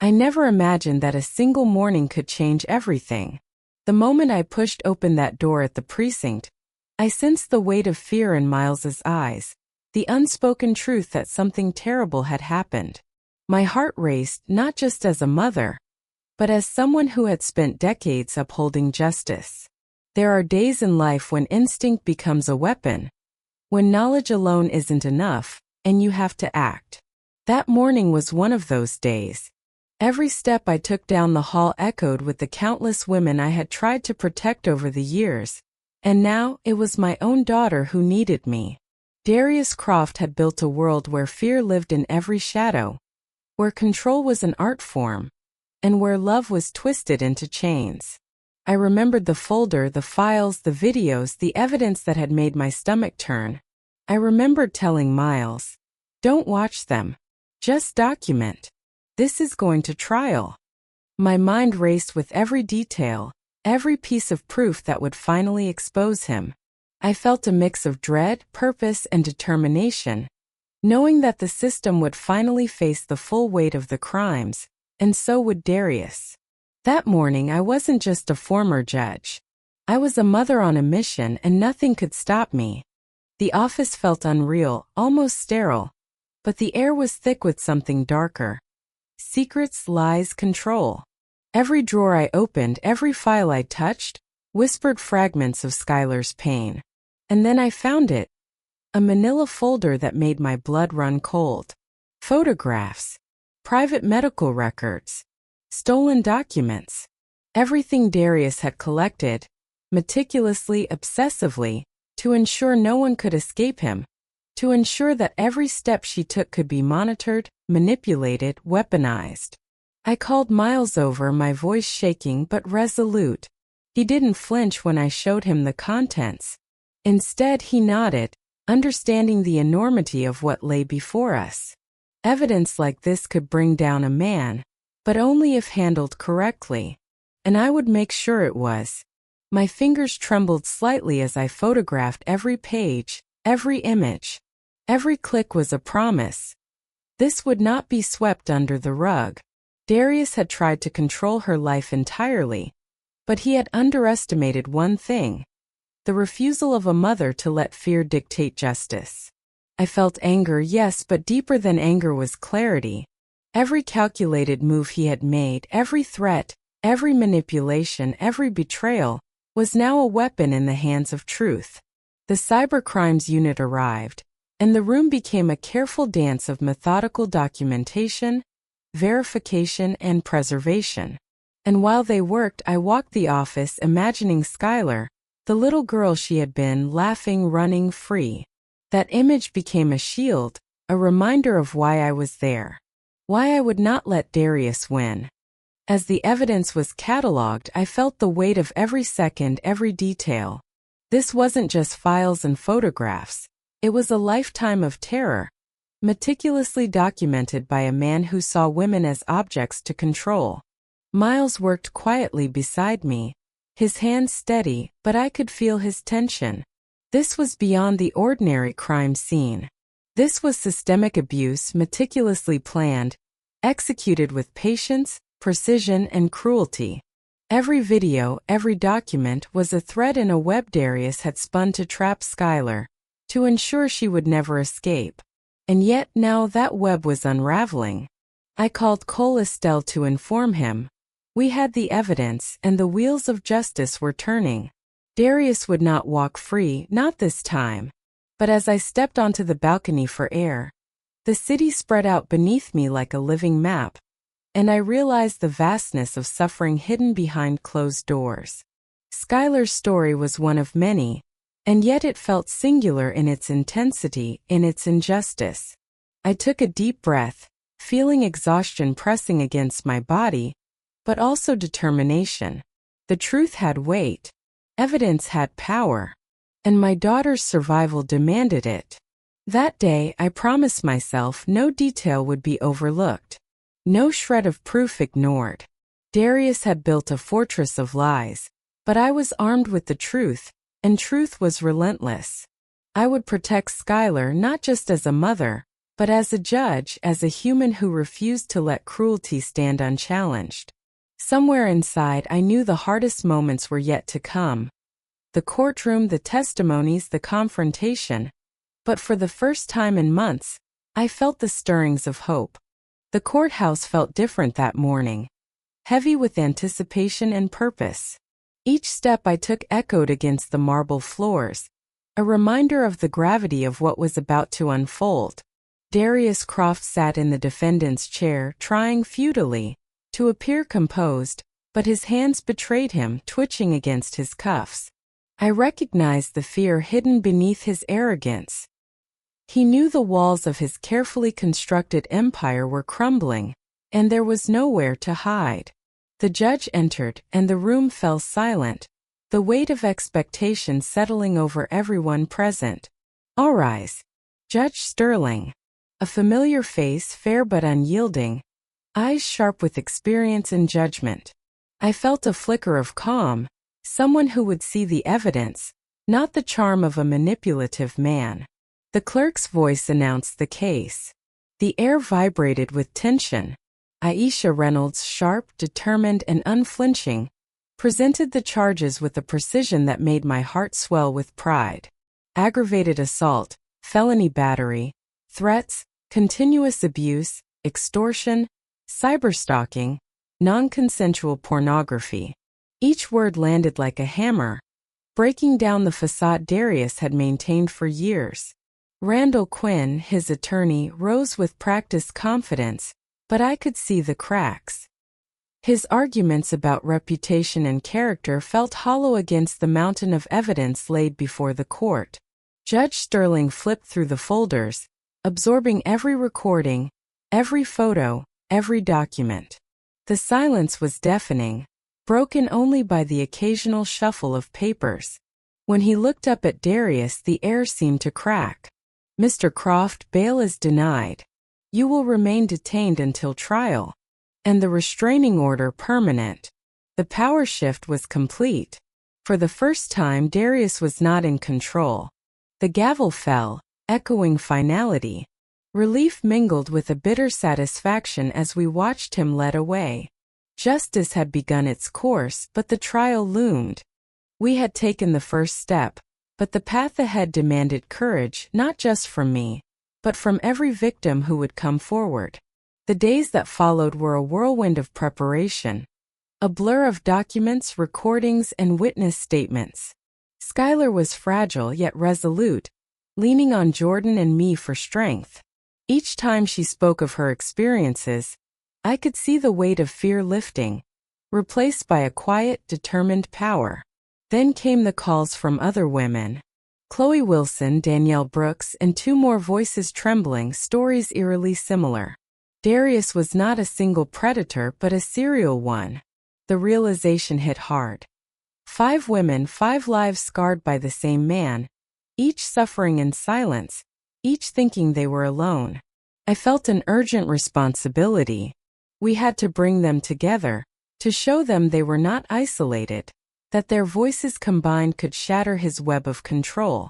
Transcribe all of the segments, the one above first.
I never imagined that a single morning could change everything. The moment I pushed open that door at the precinct, I sensed the weight of fear in Miles's eyes, the unspoken truth that something terrible had happened. My heart raced not just as a mother, but as someone who had spent decades upholding justice. There are days in life when instinct becomes a weapon, when knowledge alone isn't enough, and you have to act. That morning was one of those days. Every step I took down the hall echoed with the countless women I had tried to protect over the years, and now it was my own daughter who needed me. Darius Croft had built a world where fear lived in every shadow, where control was an art form, and where love was twisted into chains. I remembered the folder, the files, the videos, the evidence that had made my stomach turn. I remembered telling Miles, "Don't watch them. Just document. This is going to trial." My mind raced with every detail, every piece of proof that would finally expose him. I felt a mix of dread, purpose, and determination, knowing that the system would finally face the full weight of the crimes, and so would Darius. That morning I wasn't just a former judge. I was a mother on a mission, and nothing could stop me. The office felt unreal, almost sterile, but the air was thick with something darker. Secrets, lies, control. Every drawer I opened, every file I touched, whispered fragments of Skylar's pain. And then I found it. A manila folder that made my blood run cold. Photographs. Private medical records. Stolen documents. Everything Darius had collected, meticulously, obsessively, to ensure no one could escape him. To ensure that every step she took could be monitored, manipulated, weaponized. I called Miles over, my voice shaking but resolute. He didn't flinch when I showed him the contents. Instead, he nodded, understanding the enormity of what lay before us. Evidence like this could bring down a man, but only if handled correctly. And I would make sure it was. My fingers trembled slightly as I photographed every page, every image. Every click was a promise. This would not be swept under the rug. Darius had tried to control her life entirely, but he had underestimated one thing: the refusal of a mother to let fear dictate justice. I felt anger, yes, but deeper than anger was clarity. Every calculated move he had made, every threat, every manipulation, every betrayal, was now a weapon in the hands of truth. The cybercrimes unit arrived, and the room became a careful dance of methodical documentation, verification, and preservation. And while they worked, I walked the office imagining Skylar, the little girl she had been, laughing, running free. That image became a shield, a reminder of why I was there. Why I would not let Darius win. As the evidence was cataloged, I felt the weight of every second, every detail. This wasn't just files and photographs. It was a lifetime of terror, meticulously documented by a man who saw women as objects to control. Miles worked quietly beside me, his hands steady, but I could feel his tension. This was beyond the ordinary crime scene. This was systemic abuse, meticulously planned, executed with patience, precision, and cruelty. Every video, every document was a thread in a web Darius had spun to trap Skylar, to ensure she would never escape. And yet now that web was unraveling. I called Cole Estelle to inform him. We had the evidence, and the wheels of justice were turning. Darius would not walk free, not this time. But as I stepped onto the balcony for air, the city spread out beneath me like a living map, and I realized the vastness of suffering hidden behind closed doors. Skylar's story was one of many, and yet it felt singular in its intensity, in its injustice. I took a deep breath, feeling exhaustion pressing against my body, but also determination. The truth had weight, evidence had power, and my daughter's survival demanded it. That day, I promised myself no detail would be overlooked, no shred of proof ignored. Darius had built a fortress of lies, but I was armed with the truth, and truth was relentless. I would protect Skylar not just as a mother, but as a judge, as a human who refused to let cruelty stand unchallenged. Somewhere inside, I knew the hardest moments were yet to come. The courtroom, the testimonies, the confrontation. But for the first time in months, I felt the stirrings of hope. The courthouse felt different that morning, heavy with anticipation and purpose. Each step I took echoed against the marble floors, a reminder of the gravity of what was about to unfold. Darius Croft sat in the defendant's chair, trying futilely to appear composed, but his hands betrayed him, twitching against his cuffs. I recognized the fear hidden beneath his arrogance. He knew the walls of his carefully constructed empire were crumbling, and there was nowhere to hide. The judge entered, and the room fell silent, the weight of expectation settling over everyone present. All rise. Judge Sterling. A familiar face, fair but unyielding, eyes sharp with experience and judgment. I felt a flicker of calm, someone who would see the evidence, not the charm of a manipulative man. The clerk's voice announced the case. The air vibrated with tension. Aisha Reynolds, sharp, determined, and unflinching, presented the charges with a precision that made my heart swell with pride. Aggravated assault, felony battery, threats, continuous abuse, extortion, cyberstalking, non-consensual pornography. Each word landed like a hammer, breaking down the facade Darius had maintained for years. Randall Quinn, his attorney, rose with practiced confidence, but I could see the cracks. His arguments about reputation and character felt hollow against the mountain of evidence laid before the court. Judge Sterling flipped through the folders, absorbing every recording, every photo, every document. The silence was deafening, broken only by the occasional shuffle of papers. When he looked up at Darius, the air seemed to crack. Mr. Croft, bail is denied. You will remain detained until trial. And the restraining order permanent. The power shift was complete. For the first time, Darius was not in control. The gavel fell, echoing finality. Relief mingled with a bitter satisfaction as we watched him led away. Justice had begun its course, but the trial loomed. We had taken the first step, but the path ahead demanded courage, not just from me, but from every victim who would come forward. The days that followed were a whirlwind of preparation, a blur of documents, recordings, and witness statements. Skylar was fragile yet resolute, leaning on Jordan and me for strength. Each time she spoke of her experiences, I could see the weight of fear lifting, replaced by a quiet, determined power. Then came the calls from other women. Chloe Wilson, Danielle Brooks, and two more voices trembling, stories eerily similar. Darius was not a single predator but a serial one. The realization hit hard. 5 women, 5 lives scarred by the same man, each suffering in silence, each thinking they were alone. I felt an urgent responsibility. We had to bring them together, to show them they were not isolated, that their voices combined could shatter his web of control.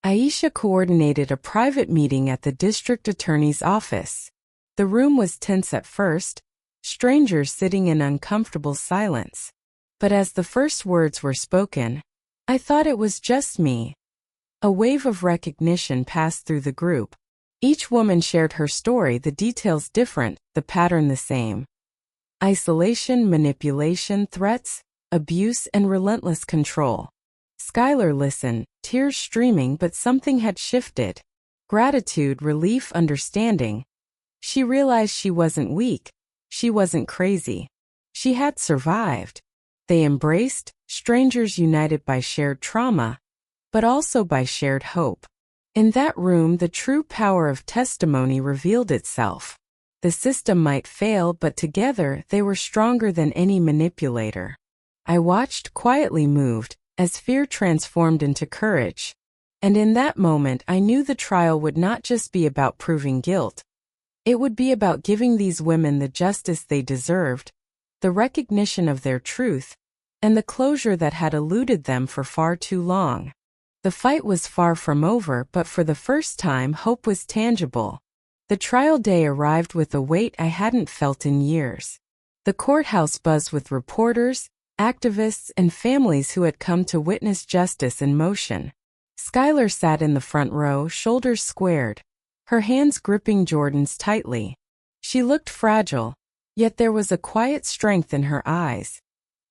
Aisha coordinated a private meeting at the district attorney's office. The room was tense at first, strangers sitting in uncomfortable silence. But as the first words were spoken, I thought it was just me. A wave of recognition passed through the group. Each woman shared her story, the details different, the pattern the same. Isolation, manipulation, threats, abuse, and relentless control. Skylar listened, tears streaming, but something had shifted. Gratitude, relief, understanding. She realized she wasn't weak. She wasn't crazy. She had survived. They embraced, strangers united by shared trauma, but also by shared hope. In that room, the true power of testimony revealed itself. The system might fail, but together they were stronger than any manipulator. I watched, quietly moved, as fear transformed into courage. And in that moment, I knew the trial would not just be about proving guilt. It would be about giving these women the justice they deserved, the recognition of their truth, and the closure that had eluded them for far too long. The fight was far from over, but for the first time, hope was tangible. The trial day arrived with a weight I hadn't felt in years. The courthouse buzzed with reporters, activists, and families who had come to witness justice in motion. Skylar sat in the front row, shoulders squared, her hands gripping Jordan's tightly. She looked fragile, yet there was a quiet strength in her eyes,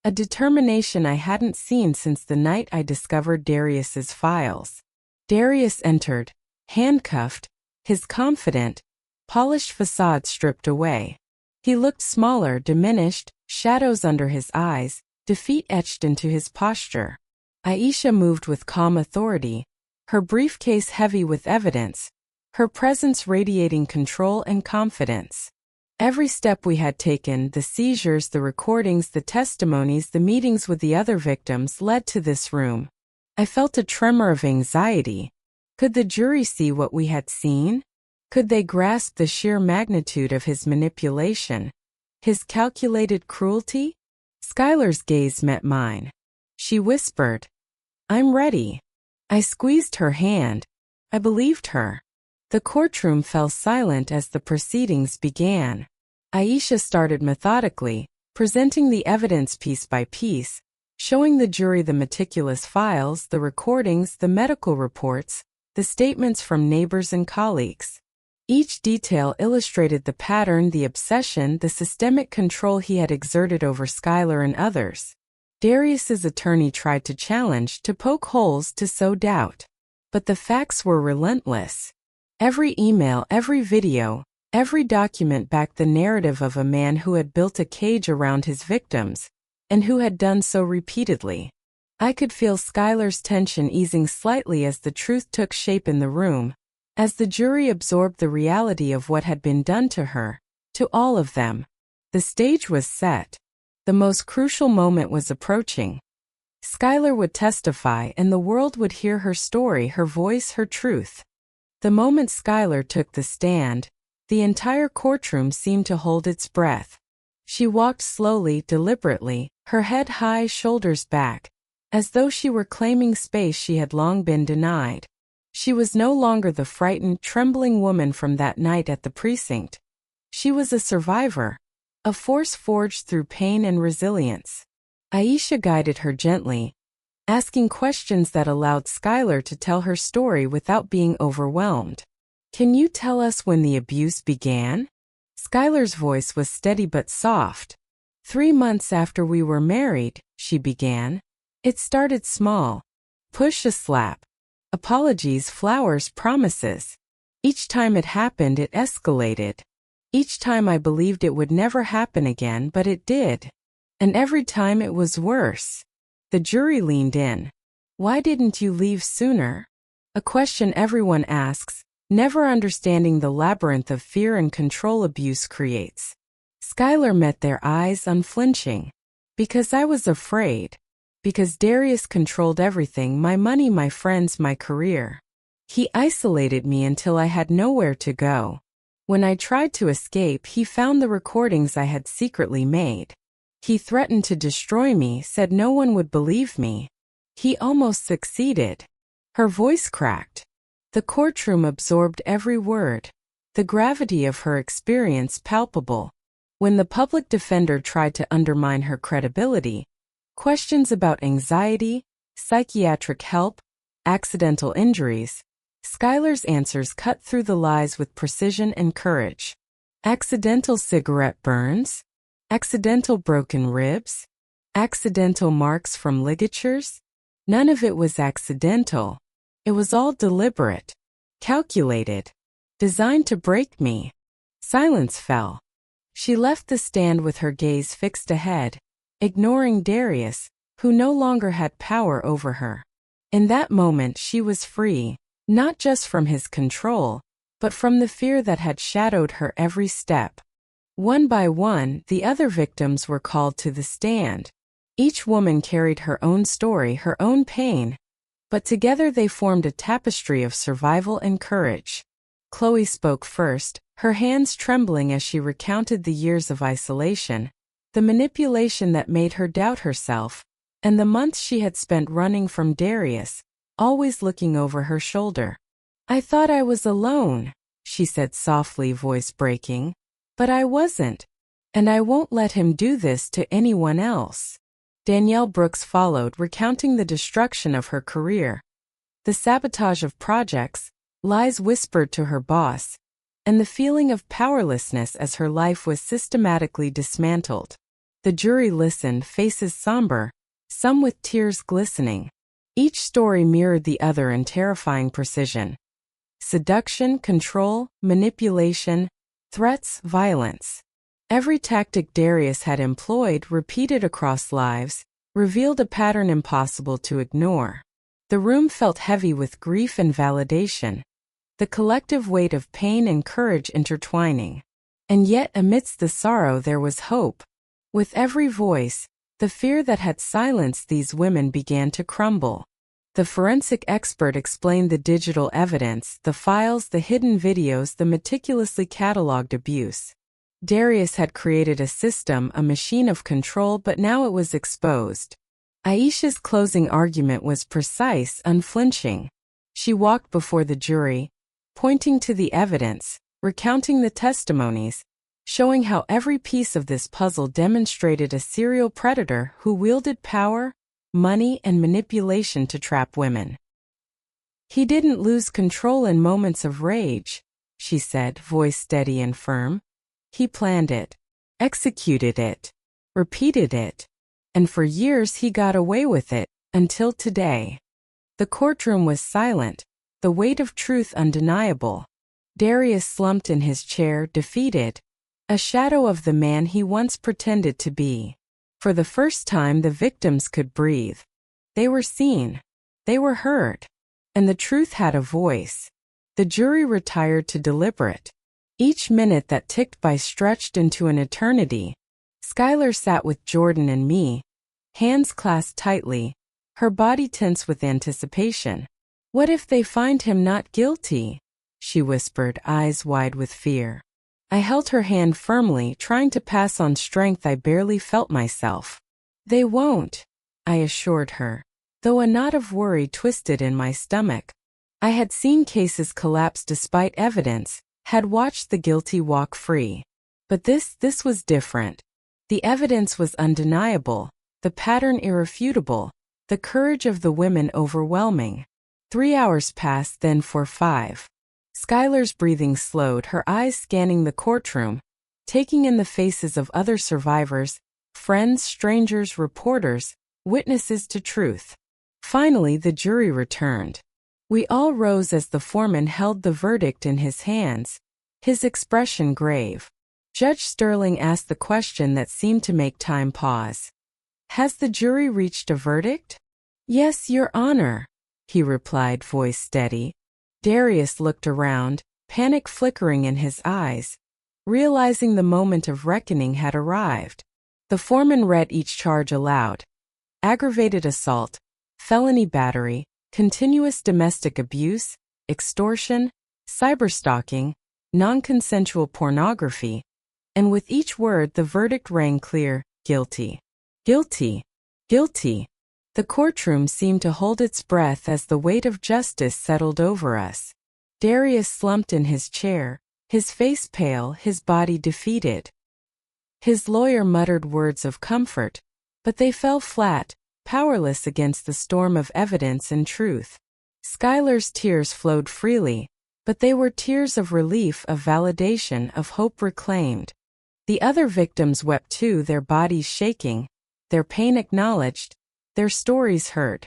a determination I hadn't seen since the night I discovered Darius's files. Darius entered, handcuffed, his confident, polished facade stripped away. He looked smaller, diminished, shadows under his eyes, defeat etched into his posture. Aisha moved with calm authority, her briefcase heavy with evidence, her presence radiating control and confidence. Every step we had taken, the seizures, the recordings, the testimonies, the meetings with the other victims, led to this room. I felt a tremor of anxiety. Could the jury see what we had seen? Could they grasp the sheer magnitude of his manipulation, his calculated cruelty? Skylar's gaze met mine. She whispered, "I'm ready." I squeezed her hand. I believed her. The courtroom fell silent as the proceedings began. Aisha started methodically, presenting the evidence piece by piece, showing the jury the meticulous files, the recordings, the medical reports, the statements from neighbors and colleagues. Each detail illustrated the pattern, the obsession, the systemic control he had exerted over Skylar and others. Darius's attorney tried to challenge, to poke holes, to sow doubt. But the facts were relentless. Every email, every video, every document backed the narrative of a man who had built a cage around his victims, and who had done so repeatedly. I could feel Skylar's tension easing slightly as the truth took shape in the room, as the jury absorbed the reality of what had been done to her, to all of them. The stage was set. The most crucial moment was approaching. Skylar would testify, and the world would hear her story, her voice, her truth. The moment Skylar took the stand, the entire courtroom seemed to hold its breath. She walked slowly, deliberately, her head high, shoulders back, as though she were claiming space she had long been denied. She was no longer the frightened, trembling woman from that night at the precinct. She was a survivor, a force forged through pain and resilience. Aisha guided her gently, asking questions that allowed Skylar to tell her story without being overwhelmed. "Can you tell us when the abuse began?" Skylar's voice was steady but soft. "3 months after we were married," she began. "It started small. Push, a slap. Apologies, flowers, promises. Each time it happened, it escalated. Each time I believed it would never happen again, but it did. And every time it was worse." The jury leaned in. "Why didn't you leave sooner?" A question everyone asks, never understanding the labyrinth of fear and control abuse creates. Skylar met their eyes, unflinching. "Because I was afraid. Because Darius controlled everything, my money, my friends, my career. He isolated me until I had nowhere to go. When I tried to escape, he found the recordings I had secretly made. He threatened to destroy me, said no one would believe me. He almost succeeded." Her voice cracked. The courtroom absorbed every word, the gravity of her experience palpable. When the public defender tried to undermine her credibility, questions about anxiety, psychiatric help, accidental injuries, Skylar's answers cut through the lies with precision and courage. Accidental cigarette burns? Accidental broken ribs? Accidental marks from ligatures? None of it was accidental. It was all deliberate, calculated, designed to break me. Silence fell. She left the stand with her gaze fixed ahead, ignoring Darius, who no longer had power over her. In that moment she was free, not just from his control, but from the fear that had shadowed her every step. One by one, the other victims were called to the stand. Each woman carried her own story, her own pain, but together they formed a tapestry of survival and courage. Chloe spoke first, her hands trembling as she recounted the years of isolation, the manipulation that made her doubt herself, and the months she had spent running from Darius, always looking over her shoulder. "I thought I was alone," she said softly, voice breaking. But I wasn't. And I won't let him do this to anyone else. Danielle Brooks followed, recounting the destruction of her career, the sabotage of projects, lies whispered to her boss, and the feeling of powerlessness as her life was systematically dismantled. The jury listened, faces somber, some with tears glistening. Each story mirrored the other in terrifying precision. Seduction, control, manipulation, threats, violence. Every tactic Darius had employed, repeated across lives, revealed a pattern impossible to ignore. The room felt heavy with grief and validation, the collective weight of pain and courage intertwining. And yet amidst the sorrow there was hope. With every voice, the fear that had silenced these women began to crumble. The forensic expert explained the digital evidence, the files, the hidden videos, the meticulously catalogued abuse. Darius had created a system, a machine of control, but now it was exposed. Aisha's closing argument was precise, unflinching. She walked before the jury, pointing to the evidence, recounting the testimonies, showing how every piece of this puzzle demonstrated a serial predator who wielded power, money, and manipulation to trap women. He didn't lose control in moments of rage, she said, voice steady and firm. He planned it, executed it, repeated it, and for years he got away with it, until today. The courtroom was silent, the weight of truth undeniable. Darius slumped in his chair, defeated, a shadow of the man he once pretended to be. For the first time the victims could breathe. They were seen. They were heard. And the truth had a voice. The jury retired to deliberate. Each minute that ticked by stretched into an eternity. Skylar sat with Jordan and me, hands clasped tightly, her body tense with anticipation. What if they find him not guilty? She whispered, eyes wide with fear. I held her hand firmly, trying to pass on strength I barely felt myself. They won't, I assured her, though a knot of worry twisted in my stomach. I had seen cases collapse despite evidence, had watched the guilty walk free. But this was different. The evidence was undeniable, the pattern irrefutable, the courage of the women overwhelming. 3 hours passed, then 4-5. Skylar's breathing slowed, her eyes scanning the courtroom, taking in the faces of other survivors, friends, strangers, reporters, witnesses to truth. Finally, the jury returned. We all rose as the foreman held the verdict in his hands, his expression grave. Judge Sterling asked the question that seemed to make time pause. Has the jury reached a verdict? Yes, Your Honor, he replied, voice steady. Darius looked around, panic flickering in his eyes, realizing the moment of reckoning had arrived. The foreman read each charge aloud. Aggravated assault, felony battery, continuous domestic abuse, extortion, cyberstalking, non-consensual pornography, and with each word the verdict rang clear: guilty. Guilty. Guilty. The courtroom seemed to hold its breath as the weight of justice settled over us. Darius slumped in his chair, his face pale, his body defeated. His lawyer muttered words of comfort, but they fell flat, powerless against the storm of evidence and truth. Skylar's tears flowed freely, but they were tears of relief, of validation, of hope reclaimed. The other victims wept too, their bodies shaking, their pain acknowledged, their stories heard.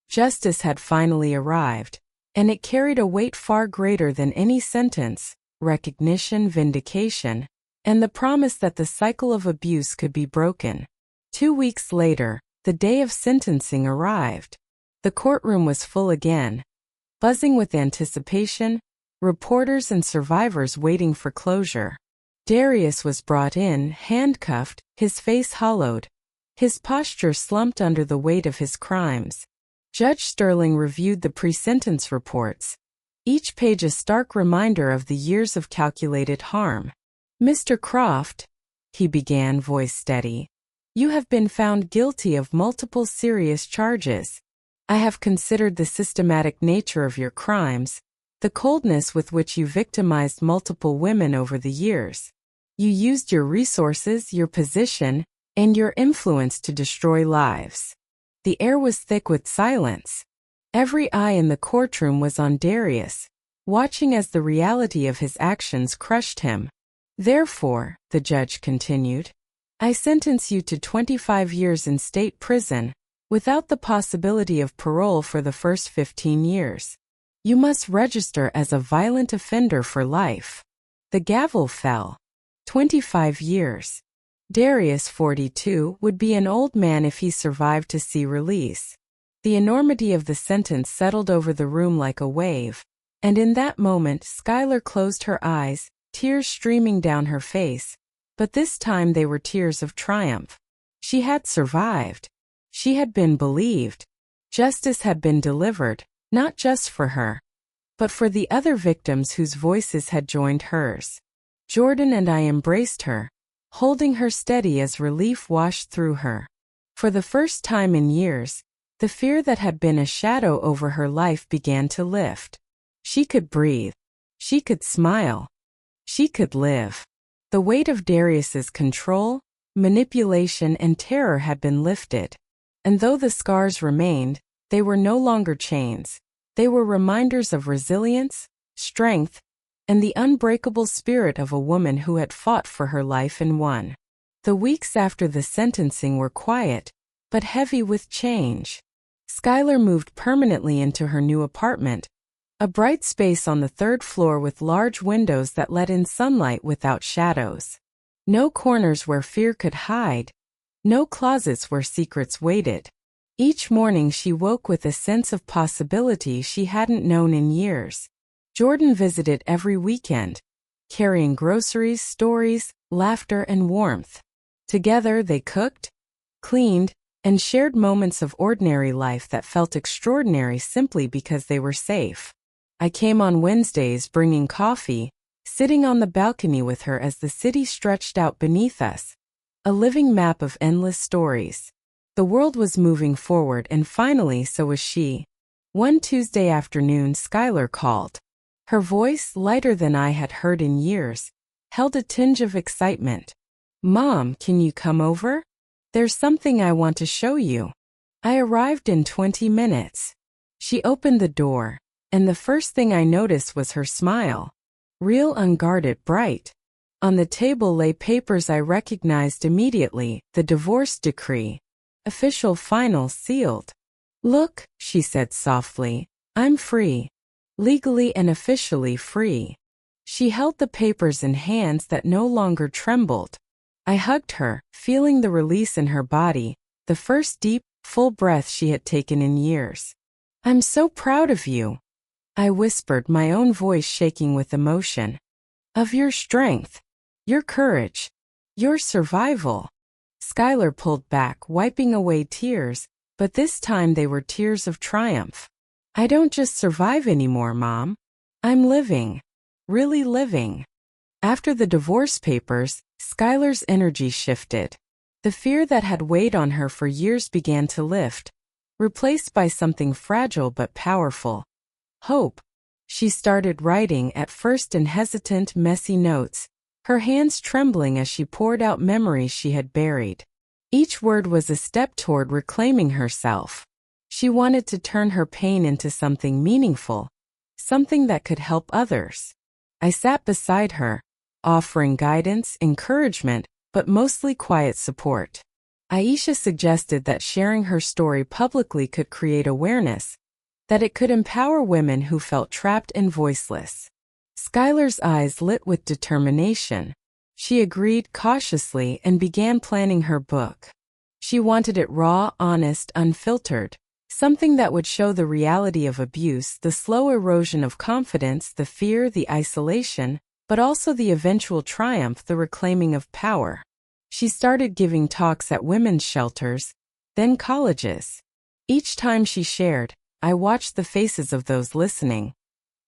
Justice had finally arrived, and it carried a weight far greater than any sentence: recognition, vindication, and the promise that the cycle of abuse could be broken. 2 weeks later, the day of sentencing arrived. The courtroom was full again, buzzing with anticipation, reporters and survivors waiting for closure. Darius was brought in, handcuffed, his face hollowed, his posture slumped under the weight of his crimes. Judge Sterling reviewed the pre-sentence reports, each page a stark reminder of the years of calculated harm. Mr. Croft, he began, voice steady, you have been found guilty of multiple serious charges. I have considered the systematic nature of your crimes, The coldness with which you victimized multiple women over the years. You used your resources, your position, and your influence to destroy lives. The air was thick with silence. Every eye in the courtroom was on Darius, watching as the reality of his actions crushed him. Therefore, the judge continued, I sentence you to 25 years in state prison, without the possibility of parole for the first 15 years. You must register as a violent offender for life. The gavel fell. 25 years. Darius, 42, would be an old man if he survived to see release. The enormity of the sentence settled over the room like a wave, and in that moment Skylar closed her eyes, tears streaming down her face, but this time they were tears of triumph. She had survived. She had been believed. Justice had been delivered, not just for her, but for the other victims whose voices had joined hers. Jordan and I embraced her, holding her steady as relief washed through her. For the first time in years, the fear that had been a shadow over her life began to lift. She could breathe. She could smile. She could live. The weight of Darius's control, manipulation, and terror had been lifted. And though the scars remained, they were no longer chains. They were reminders of resilience, strength, and the unbreakable spirit of a woman who had fought for her life and won. The weeks after the sentencing were quiet, but heavy with change. Skylar moved permanently into her new apartment, a bright space on the third floor with large windows that let in sunlight without shadows. No corners where fear could hide, no closets where secrets waited. Each morning she woke with a sense of possibility she hadn't known in years. Jordan visited every weekend, carrying groceries, stories, laughter, and warmth. Together they cooked, cleaned, and shared moments of ordinary life that felt extraordinary simply because they were safe. I came on Wednesdays bringing coffee, sitting on the balcony with her as the city stretched out beneath us, a living map of endless stories. The world was moving forward, and finally so was she. One Tuesday afternoon Skylar called. Her voice, lighter than I had heard in years, held a tinge of excitement. Mom, can you come over? There's something I want to show you. I arrived in 20 minutes. She opened the door, and the first thing I noticed was her smile. Real, unguarded, bright. On the table lay papers I recognized immediately, the divorce decree. Official, final, sealed. Look, she said softly, I'm free. Legally and officially free. She held the papers in hands that no longer trembled. I hugged her, feeling the release in her body, the first deep, full breath she had taken in years. I'm so proud of you, I whispered, my own voice shaking with emotion. Of your strength, your courage, your survival. Skylar pulled back, wiping away tears, but this time they were tears of triumph. I don't just survive anymore, Mom. I'm living. Really living. After the divorce papers, Skylar's energy shifted. The fear that had weighed on her for years began to lift, replaced by something fragile but powerful. Hope. She started writing, at first in hesitant, messy notes, her hands trembling as she poured out memories she had buried. Each word was a step toward reclaiming herself. She wanted to turn her pain into something meaningful, something that could help others. I sat beside her, offering guidance, encouragement, but mostly quiet support. Aisha suggested that sharing her story publicly could create awareness, that it could empower women who felt trapped and voiceless. Skylar's eyes lit with determination. She agreed cautiously and began planning her book. She wanted it raw, honest, unfiltered. Something that would show the reality of abuse, the slow erosion of confidence, the fear, the isolation, but also the eventual triumph, the reclaiming of power. She started giving talks at women's shelters, then colleges. Each time she shared, I watched the faces of those listening.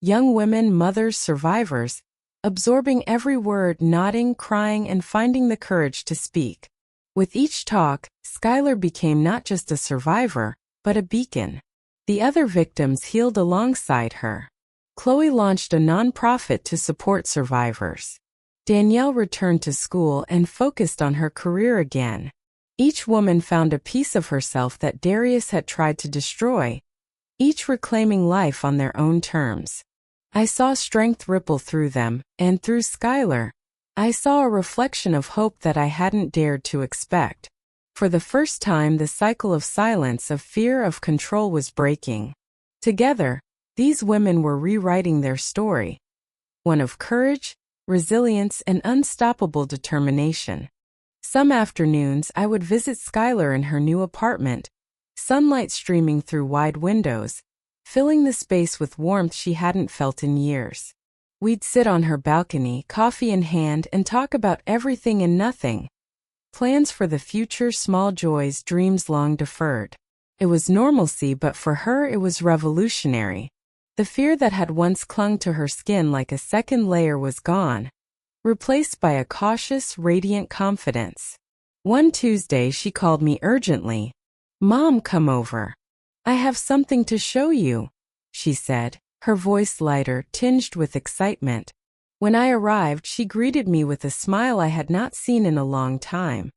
Young women, mothers, survivors, absorbing every word, nodding, crying, and finding the courage to speak. With each talk, Skylar became not just a survivor, but a beacon. The other victims healed alongside her. Chloe launched a nonprofit to support survivors. Danielle returned to school and focused on her career again. Each woman found a piece of herself that Darius had tried to destroy, each reclaiming life on their own terms. I saw strength ripple through them, and through Skylar, I saw a reflection of hope that I hadn't dared to expect. For the first time, the cycle of silence, of fear, of control was breaking. Together, these women were rewriting their story, one of courage, resilience, and unstoppable determination. Some afternoons, I would visit Skylar in her new apartment, sunlight streaming through wide windows, filling the space with warmth she hadn't felt in years. We'd sit on her balcony, coffee in hand, and talk about everything and nothing. Plans for the future, small joys, dreams long deferred. It was normalcy, but for her it was revolutionary. The fear that had once clung to her skin like a second layer was gone, replaced by a cautious, radiant confidence. One Tuesday she called me urgently. "Mom, come over. I have something to show you," she said, her voice lighter, tinged with excitement. When I arrived, she greeted me with a smile I had not seen in a long time.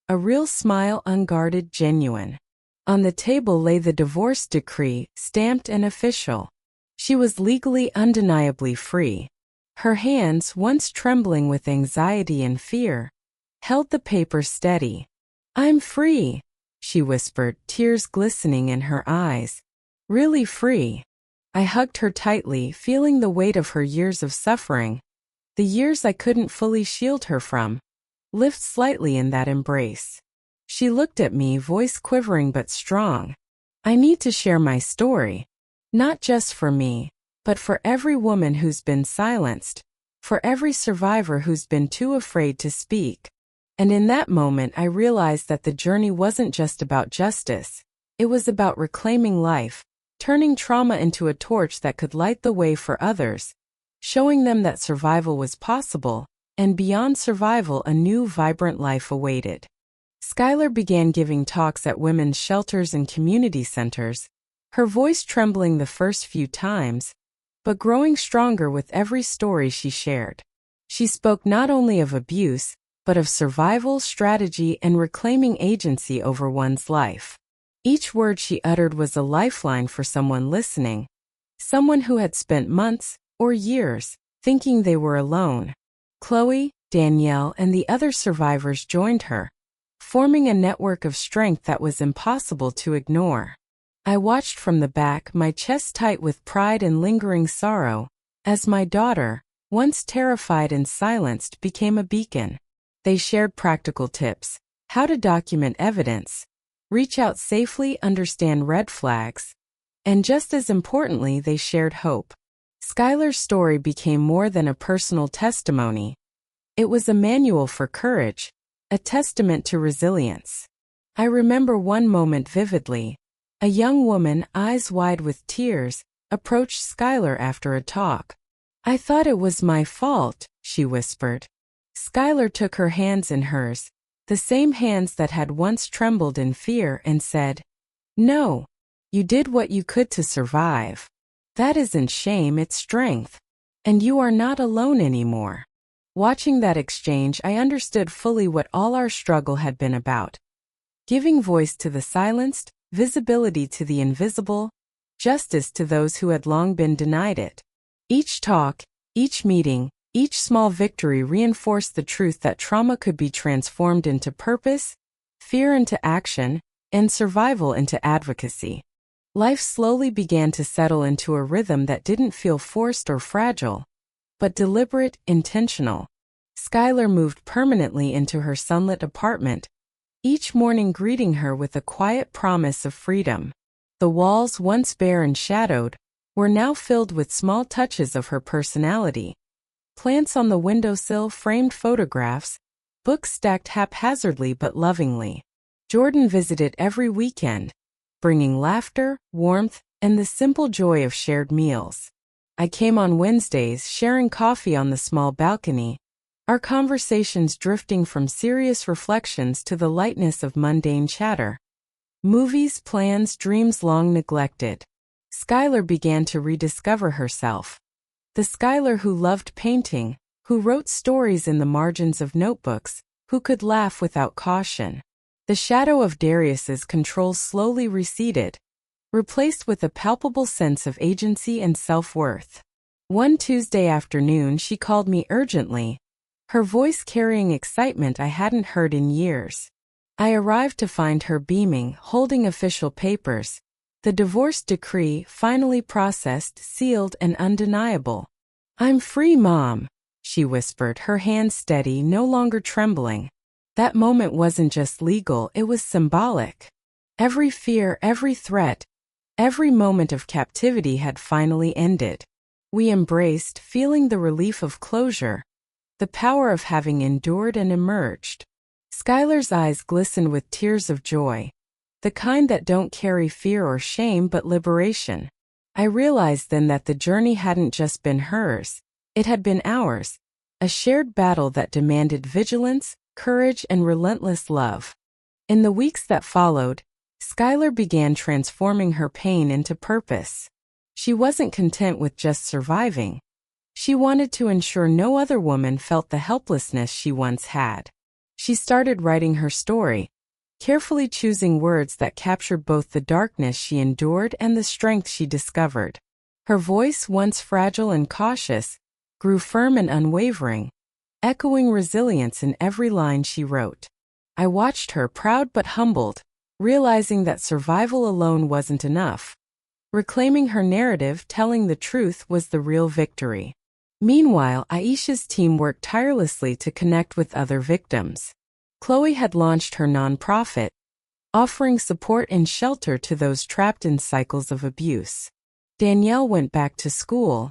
A real smile, unguarded, genuine. On the table lay the divorce decree, stamped and official. She was legally, undeniably free. Her hands, once trembling with anxiety and fear, held the paper steady. "I'm free," she whispered, tears glistening in her eyes. "Really free." I hugged her tightly, feeling the weight of her years of suffering, the years I couldn't fully shield her from, lift slightly in that embrace. She looked at me, voice quivering but strong. "I need to share my story, not just for me, but for every woman who's been silenced, for every survivor who's been too afraid to speak." And in that moment I realized that the journey wasn't just about justice. It was about reclaiming life, turning trauma into a torch that could light the way for others, showing them that survival was possible, and beyond survival a new vibrant life awaited. Skylar began giving talks at women's shelters and community centers, her voice trembling the first few times, but growing stronger with every story she shared. She spoke not only of abuse, but of survival, strategy, and reclaiming agency over one's life. Each word she uttered was a lifeline for someone listening, someone who had spent months, or years, thinking they were alone. Chloe, Danielle, and the other survivors joined her, forming a network of strength that was impossible to ignore. I watched from the back, my chest tight with pride and lingering sorrow, as my daughter, once terrified and silenced, became a beacon. They shared practical tips: how to document evidence, reach out safely, understand red flags, and just as importantly, they shared hope. Skylar's story became more than a personal testimony. It was a manual for courage, a testament to resilience. I remember one moment vividly. A young woman, eyes wide with tears, approached Skylar after a talk. "I thought it was my fault," she whispered. Skylar took her hands in hers, the same hands that had once trembled in fear, and said, "No, you did what you could to survive. That isn't shame, it's strength. And you are not alone anymore." Watching that exchange, I understood fully what all our struggle had been about. Giving voice to the silenced, visibility to the invisible, justice to those who had long been denied it. Each talk, each meeting, each small victory reinforced the truth that trauma could be transformed into purpose, fear into action, and survival into advocacy. Life slowly began to settle into a rhythm that didn't feel forced or fragile, but deliberate, intentional. Skylar moved permanently into her sunlit apartment, each morning greeting her with a quiet promise of freedom. The walls, once bare and shadowed, were now filled with small touches of her personality. Plants on the windowsill, framed photographs, books stacked haphazardly but lovingly. Jordan visited every weekend, bringing laughter, warmth, and the simple joy of shared meals. I came on Wednesdays, sharing coffee on the small balcony, our conversations drifting from serious reflections to the lightness of mundane chatter. Movies, plans, dreams long neglected. Skylar began to rediscover herself. The Skylar who loved painting, who wrote stories in the margins of notebooks, who could laugh without caution. The shadow of Darius's control slowly receded, replaced with a palpable sense of agency and self-worth. One Tuesday afternoon she called me urgently, her voice carrying excitement I hadn't heard in years. I arrived to find her beaming, holding official papers. The divorce decree, finally processed, sealed, and undeniable. "I'm free, Mom," she whispered, her hands steady, no longer trembling. That moment wasn't just legal, it was symbolic. Every fear, every threat, every moment of captivity had finally ended. We embraced, feeling the relief of closure, the power of having endured and emerged. Skylar's eyes glistened with tears of joy, the kind that don't carry fear or shame but liberation. I realized then that the journey hadn't just been hers, it had been ours, a shared battle that demanded vigilance, courage, and relentless love. In the weeks that followed, Skylar began transforming her pain into purpose. She wasn't content with just surviving. She wanted to ensure no other woman felt the helplessness she once had. She started writing her story, carefully choosing words that captured both the darkness she endured and the strength she discovered. Her voice, once fragile and cautious, grew firm and unwavering, echoing resilience in every line she wrote. I watched her, proud but humbled, realizing that survival alone wasn't enough. Reclaiming her narrative, telling the truth, was the real victory. Meanwhile, Aisha's team worked tirelessly to connect with other victims. Chloe had launched her nonprofit, offering support and shelter to those trapped in cycles of abuse. Danielle went back to school,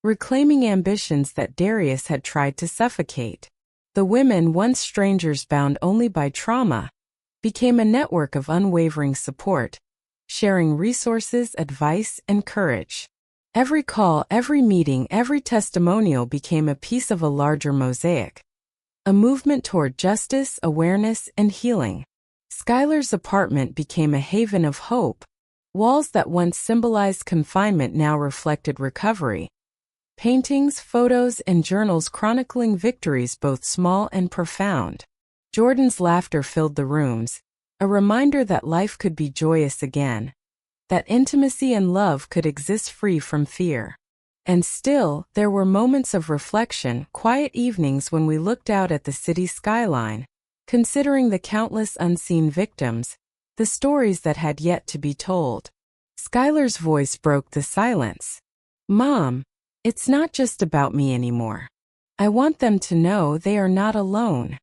reclaiming ambitions that Darius had tried to suffocate. The women, once strangers bound only by trauma, became a network of unwavering support, sharing resources, advice, and courage. Every call, every meeting, every testimonial became a piece of a larger mosaic, a movement toward justice, awareness, and healing. Skylar's apartment became a haven of hope. Walls that once symbolized confinement now reflected recovery. Paintings, photos, and journals chronicling victories both small and profound. Jordan's laughter filled the rooms, a reminder that life could be joyous again, that intimacy and love could exist free from fear. And still, there were moments of reflection, quiet evenings when we looked out at the city skyline, considering the countless unseen victims, the stories that had yet to be told. Skylar's voice broke the silence. "Mom, it's not just about me anymore. I want them to know they are not alone."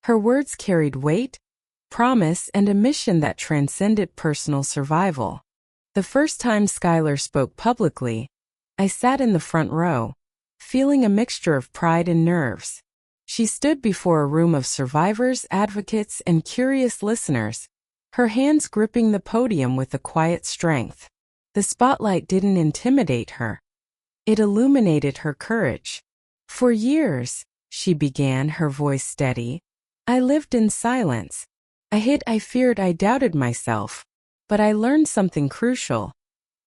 Her words carried weight, promise, and a mission that transcended personal survival. The first time Skylar spoke publicly, I sat in the front row, feeling a mixture of pride and nerves. She stood before a room of survivors, advocates, and curious listeners, her hands gripping the podium with a quiet strength. The spotlight didn't intimidate her. It illuminated her courage. "For years," she began, her voice steady, "I lived in silence. I hid, I feared, I doubted myself. But I learned something crucial.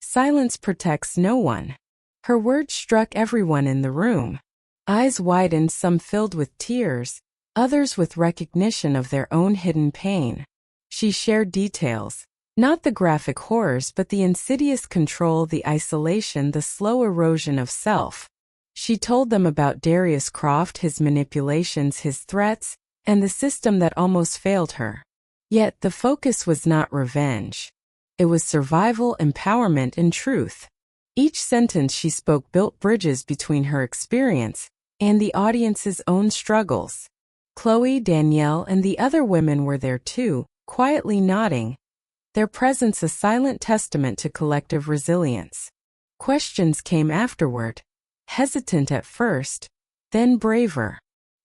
Silence protects no one." Her words struck everyone in the room. Eyes widened, some filled with tears, others with recognition of their own hidden pain. She shared details, not the graphic horrors but the insidious control, the isolation, the slow erosion of self. She told them about Darius Croft, his manipulations, his threats, and the system that almost failed her. Yet the focus was not revenge. It was survival, empowerment, and truth. Each sentence she spoke built bridges between her experience and the audience's own struggles. Chloe, Danielle, and the other women were there too, quietly nodding, their presence a silent testament to collective resilience. Questions came afterward, hesitant at first, then braver.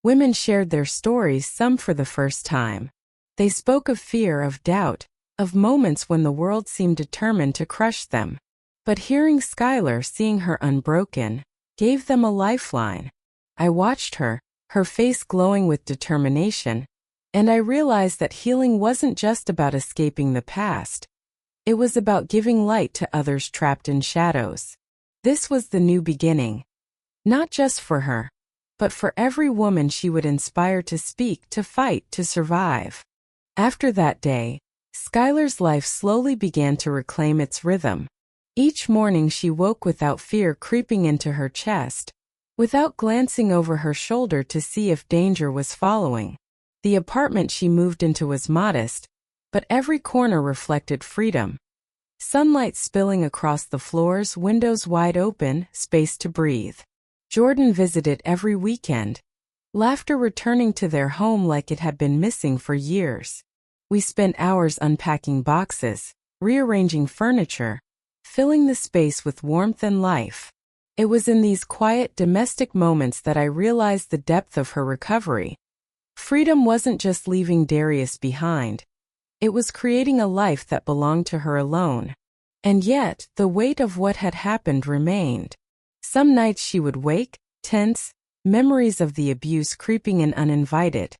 Women shared their stories, some for the first time. They spoke of fear, of doubt, of moments when the world seemed determined to crush them. But hearing Skylar, seeing her unbroken, gave them a lifeline. I watched her, her face glowing with determination, and I realized that healing wasn't just about escaping the past. It was about giving light to others trapped in shadows. This was the new beginning. Not just for her, but for every woman she would inspire to speak, to fight, to survive. After that day, Skylar's life slowly began to reclaim its rhythm. Each morning she woke without fear creeping into her chest, without glancing over her shoulder to see if danger was following. The apartment she moved into was modest, but every corner reflected freedom. Sunlight spilling across the floors, windows wide open, space to breathe. Jordan visited every weekend, laughter returning to their home like it had been missing for years. We spent hours unpacking boxes, rearranging furniture, filling the space with warmth and life. It was in these quiet domestic moments that I realized the depth of her recovery. Freedom wasn't just leaving Darius behind. It was creating a life that belonged to her alone. And yet, the weight of what had happened remained. Some nights she would wake, tense, memories of the abuse creeping in uninvited.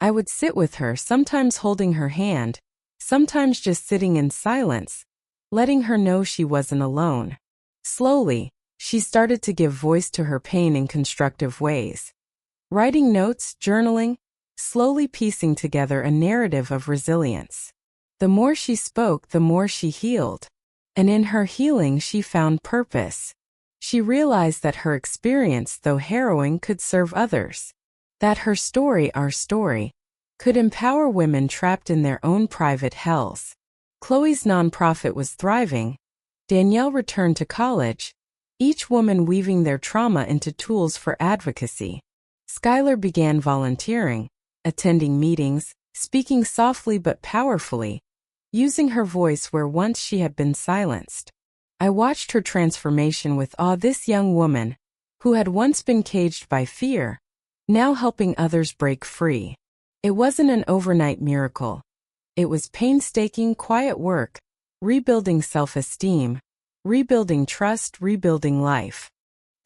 I would sit with her, sometimes holding her hand, sometimes just sitting in silence, letting her know she wasn't alone. Slowly, she started to give voice to her pain in constructive ways. Writing notes, journaling, slowly piecing together a narrative of resilience. The more she spoke, the more she healed. And in her healing she found purpose. She realized that her experience, though harrowing, could serve others. That her story, our story, could empower women trapped in their own private hells. Chloe's nonprofit was thriving. Danielle returned to college, each woman weaving their trauma into tools for advocacy. Skylar began volunteering, attending meetings, speaking softly but powerfully, using her voice where once she had been silenced. I watched her transformation with awe. This young woman, who had once been caged by fear, now helping others break free. It wasn't an overnight miracle. It was painstaking, quiet work, rebuilding self-esteem, rebuilding trust, rebuilding life.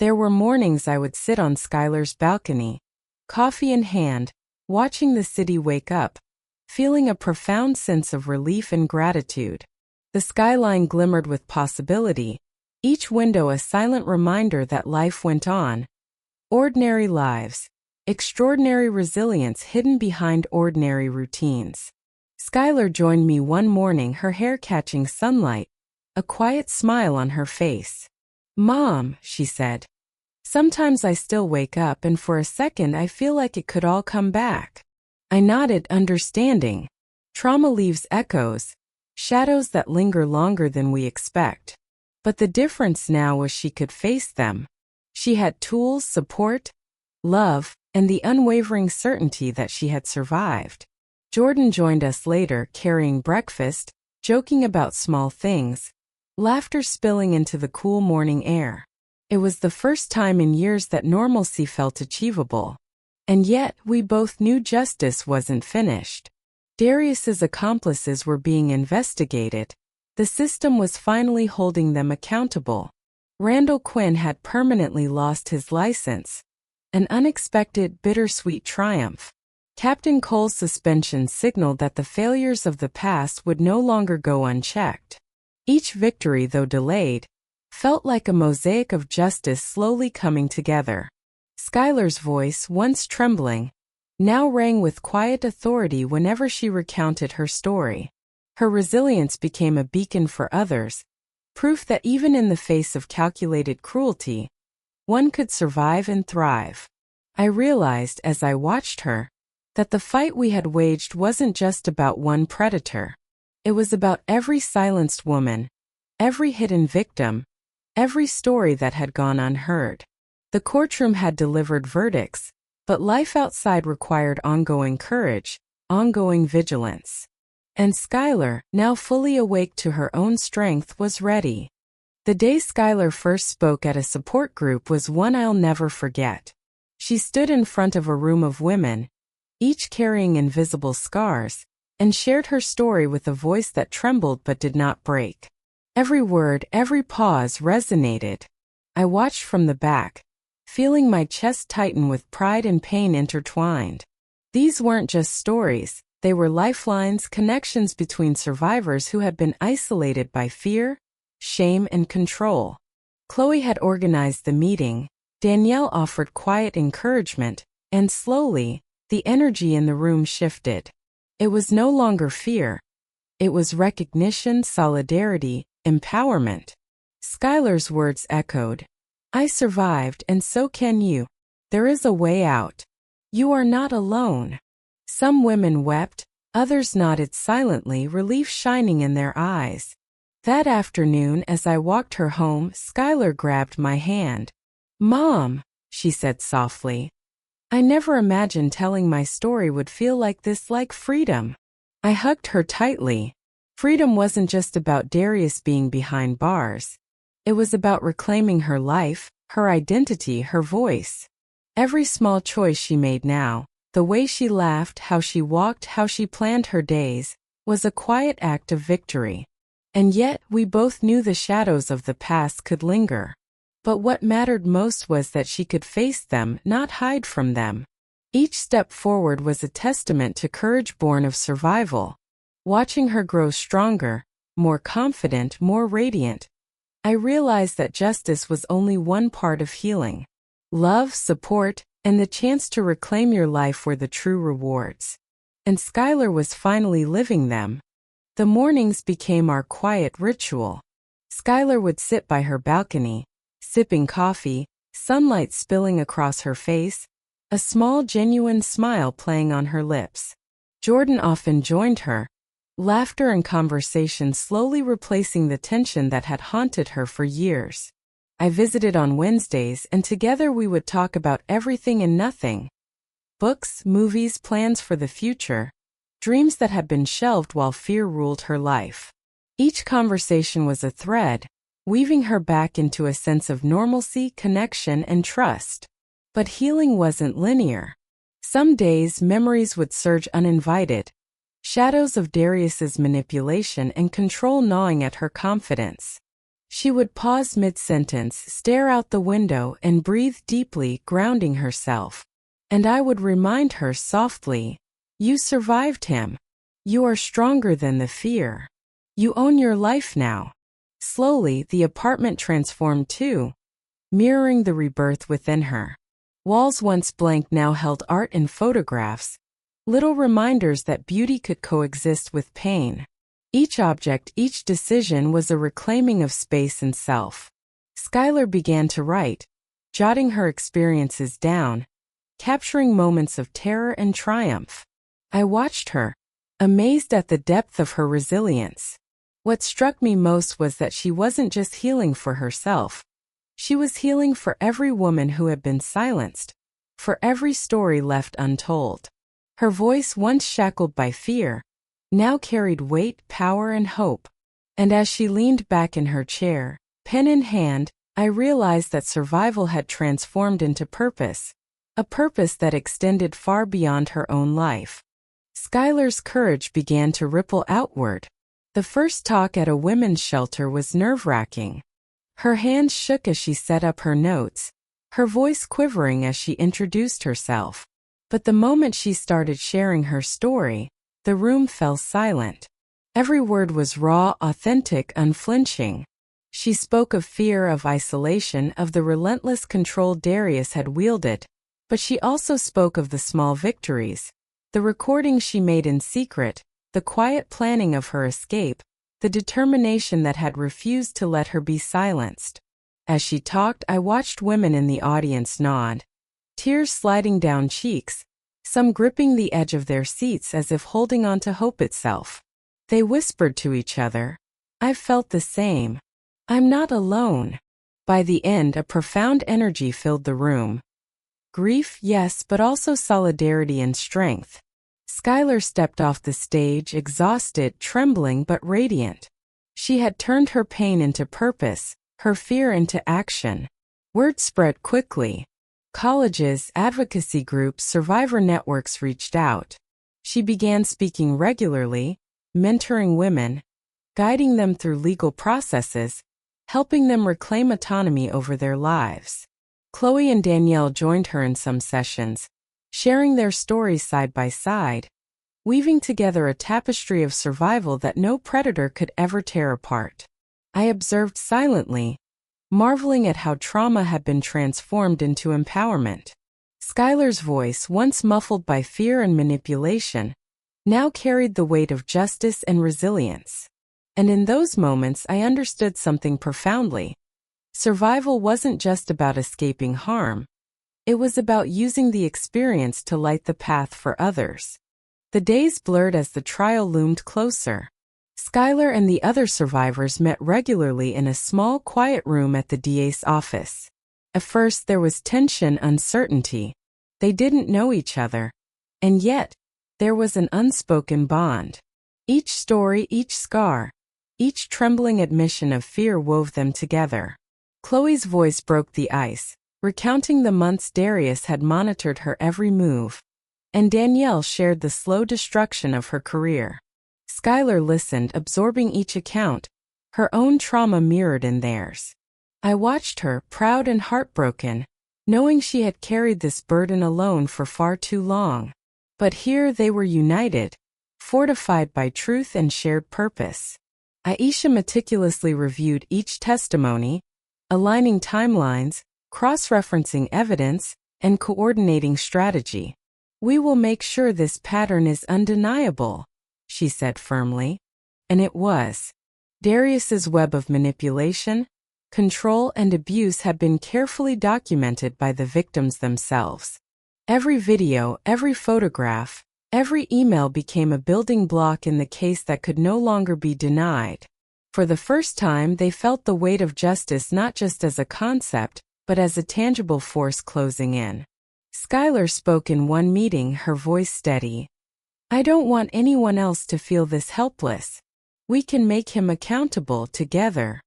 There were mornings I would sit on Skylar's balcony, coffee in hand, watching the city wake up, feeling a profound sense of relief and gratitude. The skyline glimmered with possibility, each window a silent reminder that life went on. Ordinary lives, extraordinary resilience hidden behind ordinary routines. Skylar joined me one morning, her hair catching sunlight, a quiet smile on her face. "Mom," she said, "sometimes I still wake up and for a second I feel like it could all come back." I nodded, understanding. Trauma leaves echoes, shadows that linger longer than we expect. But the difference now was she could face them. She had tools, support, love, and the unwavering certainty that she had survived. Jordan joined us later, carrying breakfast, joking about small things, laughter spilling into the cool morning air. It was the first time in years that normalcy felt achievable. And yet, we both knew justice wasn't finished. Darius's accomplices were being investigated. The system was finally holding them accountable. Randall Quinn had permanently lost his license. An unexpected, bittersweet triumph. Captain Cole's suspension signaled that the failures of the past would no longer go unchecked. Each victory, though delayed, felt like a mosaic of justice slowly coming together. Skylar's voice, once trembling, now rang with quiet authority whenever she recounted her story. Her resilience became a beacon for others, proof that even in the face of calculated cruelty, one could survive and thrive. I realized as I watched her that the fight we had waged wasn't just about one predator. It was about every silenced woman, every hidden victim, every story that had gone unheard. The courtroom had delivered verdicts, but life outside required ongoing courage, ongoing vigilance. And Skylar, now fully awake to her own strength, was ready. The day Skylar first spoke at a support group was one I'll never forget. She stood in front of a room of women, each carrying invisible scars, and shared her story with a voice that trembled but did not break. Every word, every pause resonated. I watched from the back, feeling my chest tighten with pride and pain intertwined. These weren't just stories, They were lifelines, connections between survivors who had been isolated by fear, shame, and control. Chloe had organized the meeting, Danielle offered quiet encouragement, and slowly, the energy in the room shifted. It was no longer fear. It was recognition, solidarity, empowerment. Skylar's words echoed. I survived, and so can you. There is a way out. You are not alone. Some women wept, others nodded silently, relief shining in their eyes. That afternoon, as I walked her home, Skylar grabbed my hand. Mom, she said softly. I never imagined telling my story would feel like this, like freedom. I hugged her tightly. Freedom wasn't just about Darius being behind bars. It was about reclaiming her life, her identity, her voice. Every small choice she made now, the way she laughed, how she walked, how she planned her days, was a quiet act of victory. And yet, we both knew the shadows of the past could linger. But what mattered most was that she could face them, not hide from them. Each step forward was a testament to courage born of survival. Watching her grow stronger, more confident, more radiant, I realized that justice was only one part of healing. Love, support, and the chance to reclaim your life were the true rewards. And Skylar was finally living them. The mornings became our quiet ritual. Skylar would sit by her balcony, sipping coffee, sunlight spilling across her face, a small genuine smile playing on her lips. Jordan often joined her, laughter and conversation slowly replacing the tension that had haunted her for years. I visited on Wednesdays, and together we would talk about everything and nothing. Books, movies, plans for the future, dreams that had been shelved while fear ruled her life. Each conversation was a thread, weaving her back into a sense of normalcy, connection, and trust. But healing wasn't linear. Some days memories would surge uninvited, shadows of Darius's manipulation and control gnawing at her confidence. She would pause mid-sentence, stare out the window, and breathe deeply, grounding herself. And I would remind her softly, you survived him. You are stronger than the fear. You own your life now. Slowly, the apartment transformed too, mirroring the rebirth within her. Walls once blank now held art and photographs, little reminders that beauty could coexist with pain. Each object, each decision was a reclaiming of space and self. Skylar began to write, jotting her experiences down, capturing moments of terror and triumph. I watched her, amazed at the depth of her resilience. What struck me most was that she wasn't just healing for herself. She was healing for every woman who had been silenced, for every story left untold. Her voice, once shackled by fear, now carried weight, power, and hope. And as she leaned back in her chair, pen in hand, I realized that survival had transformed into purpose, a purpose that extended far beyond her own life. Skylar's courage began to ripple outward. The first talk at a women's shelter was nerve-wracking. Her hands shook as she set up her notes, her voice quivering as she introduced herself. But the moment she started sharing her story, the room fell silent. Every word was raw, authentic, unflinching. She spoke of fear, of isolation, of the relentless control Darius had wielded, but she also spoke of the small victories, the recordings she made in secret, the quiet planning of her escape, the determination that had refused to let her be silenced. As she talked, I watched women in the audience nod, tears sliding down cheeks, some gripping the edge of their seats as if holding on to hope itself. They whispered to each other, "I felt the same. I'm not alone." By the end, a profound energy filled the room. Grief, yes, but also solidarity and strength. Skylar stepped off the stage, exhausted, trembling, but radiant. She had turned her pain into purpose, her fear into action. Word spread quickly. Colleges, advocacy groups, survivor networks reached out. She began speaking regularly, mentoring women, guiding them through legal processes, helping them reclaim autonomy over their lives. Chloe and Danielle joined her in some sessions, sharing their stories side by side. weaving together a tapestry of survival that no predator could ever tear apart. I observed silently, marveling at how trauma had been transformed into empowerment. Skylar's voice, once muffled by fear and manipulation, now carried the weight of justice and resilience. And in those moments I understood something profoundly. Survival wasn't just about escaping harm. It was about using the experience to light the path for others. The days blurred as the trial loomed closer. Skylar and the other survivors met regularly in a small, quiet room at the DA's office. At first there was tension, uncertainty. They didn't know each other. And yet, there was an unspoken bond. Each story, each scar, each trembling admission of fear wove them together. Chloe's voice broke the ice, recounting the months Darius had monitored her every move. And Danielle shared the slow destruction of her career. Skylar listened, absorbing each account, her own trauma mirrored in theirs. I watched her, proud and heartbroken, knowing she had carried this burden alone for far too long. But here they were united, fortified by truth and shared purpose. Aisha meticulously reviewed each testimony, aligning timelines, cross-referencing evidence, and coordinating strategy. "We will make sure this pattern is undeniable," she said firmly. And it was. Darius's web of manipulation, control, and abuse had been carefully documented by the victims themselves. Every video, every photograph, every email became a building block in the case that could no longer be denied. For the first time, they felt the weight of justice not just as a concept, but as a tangible force closing in. Skylar spoke in one meeting, her voice steady. "I don't want anyone else to feel this helpless. We can make him accountable together."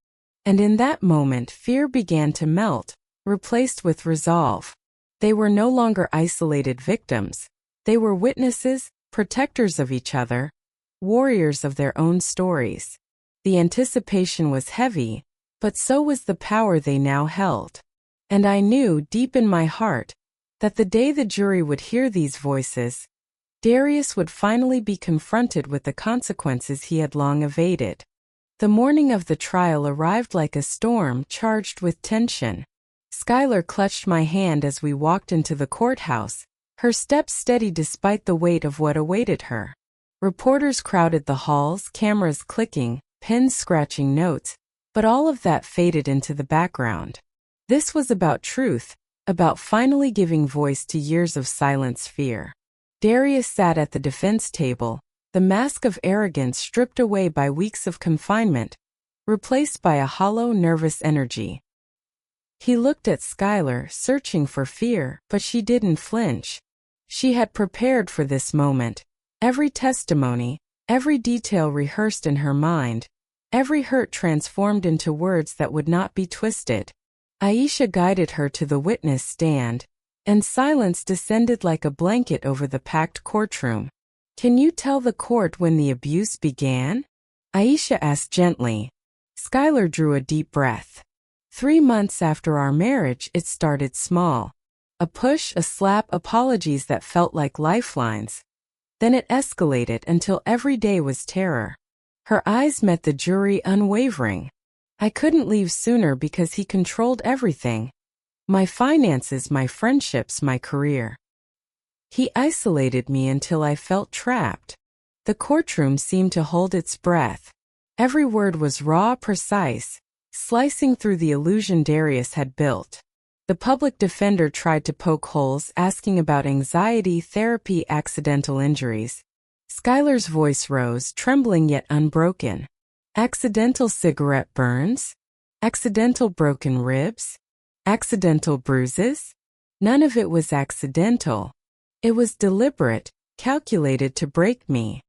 And in that moment, fear began to melt, replaced with resolve. They were no longer isolated victims. They were witnesses, protectors of each other, warriors of their own stories. The anticipation was heavy, but so was the power they now held. And I knew, deep in my heart, that the day the jury would hear these voices, Darius would finally be confronted with the consequences he had long evaded. The morning of the trial arrived like a storm, charged with tension. Skylar clutched my hand as we walked into the courthouse, her steps steady despite the weight of what awaited her. Reporters crowded the halls, cameras clicking, pens scratching notes, but all of that faded into the background. This was about truth, about finally giving voice to years of silenced fear. Darius sat at the defense table, the mask of arrogance stripped away by weeks of confinement, replaced by a hollow, nervous energy. He looked at Skylar, searching for fear, but she didn't flinch. She had prepared for this moment. Every testimony, every detail rehearsed in her mind, every hurt transformed into words that would not be twisted. Aisha guided her to the witness stand, and silence descended like a blanket over the packed courtroom. "Can you tell the court when the abuse began?" Aisha asked gently. Skylar drew a deep breath. 3 months after our marriage, it started small. A push, a slap, apologies that felt like lifelines. Then it escalated until every day was terror. Her eyes met the jury, unwavering. I couldn't leave sooner because he controlled everything. My finances, my friendships, my career. He isolated me until I felt trapped. The courtroom seemed to hold its breath. Every word was raw, precise, slicing through the illusion Darius had built. The public defender tried to poke holes, asking about anxiety, therapy, accidental injuries. Skylar's voice rose, trembling yet unbroken. Accidental cigarette burns? Accidental broken ribs? Accidental bruises? None of it was accidental. It was deliberate, calculated to break me.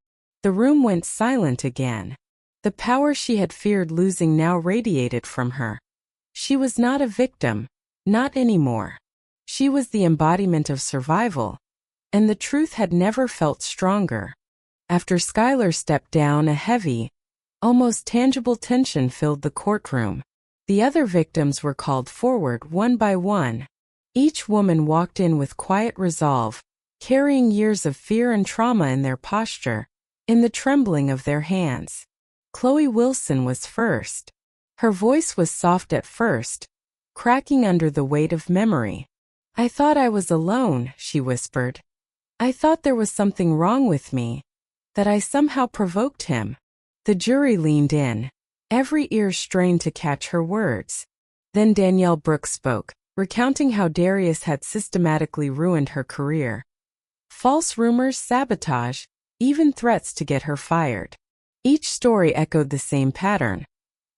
The room went silent again. The power she had feared losing now radiated from her. She was not a victim, not anymore. She was the embodiment of survival, and the truth had never felt stronger. After Skylar stepped down, a heavy, almost tangible tension filled the courtroom. The other victims were called forward one by one. Each woman walked in with quiet resolve, carrying years of fear and trauma in their posture, in the trembling of their hands. Chloe Wilson was first. Her voice was soft at first, cracking under the weight of memory. "I thought I was alone," she whispered. "I thought there was something wrong with me, that I somehow provoked him." The jury leaned in, every ear strained to catch her words. Then Danielle Brooks spoke, recounting how Darius had systematically ruined her career. False rumors, sabotage, even threats to get her fired. Each story echoed the same pattern: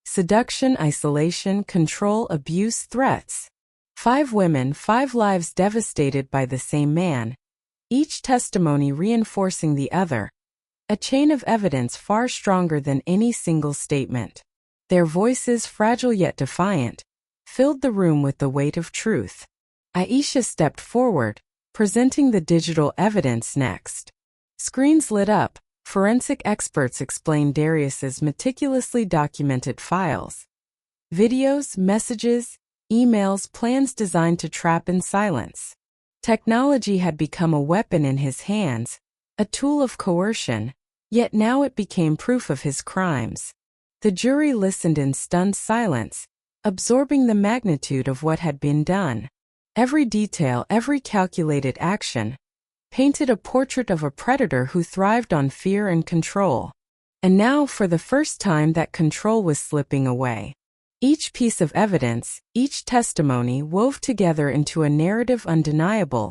seduction, isolation, control, abuse, threats. 5 women, 5 lives devastated by the same man, each testimony reinforcing the other, a chain of evidence far stronger than any single statement. Their voices, fragile yet defiant, filled the room with the weight of truth. Aisha stepped forward, presenting the digital evidence next. Screens lit up. Forensic experts explained Darius's meticulously documented files. Videos, messages, emails, plans designed to trap in silence. Technology had become a weapon in his hands, a tool of coercion, yet now it became proof of his crimes. The jury listened in stunned silence, absorbing the magnitude of what had been done. Every detail, every calculated action, painted a portrait of a predator who thrived on fear and control. And now, for the first time, that control was slipping away. Each piece of evidence, each testimony wove together into a narrative undeniable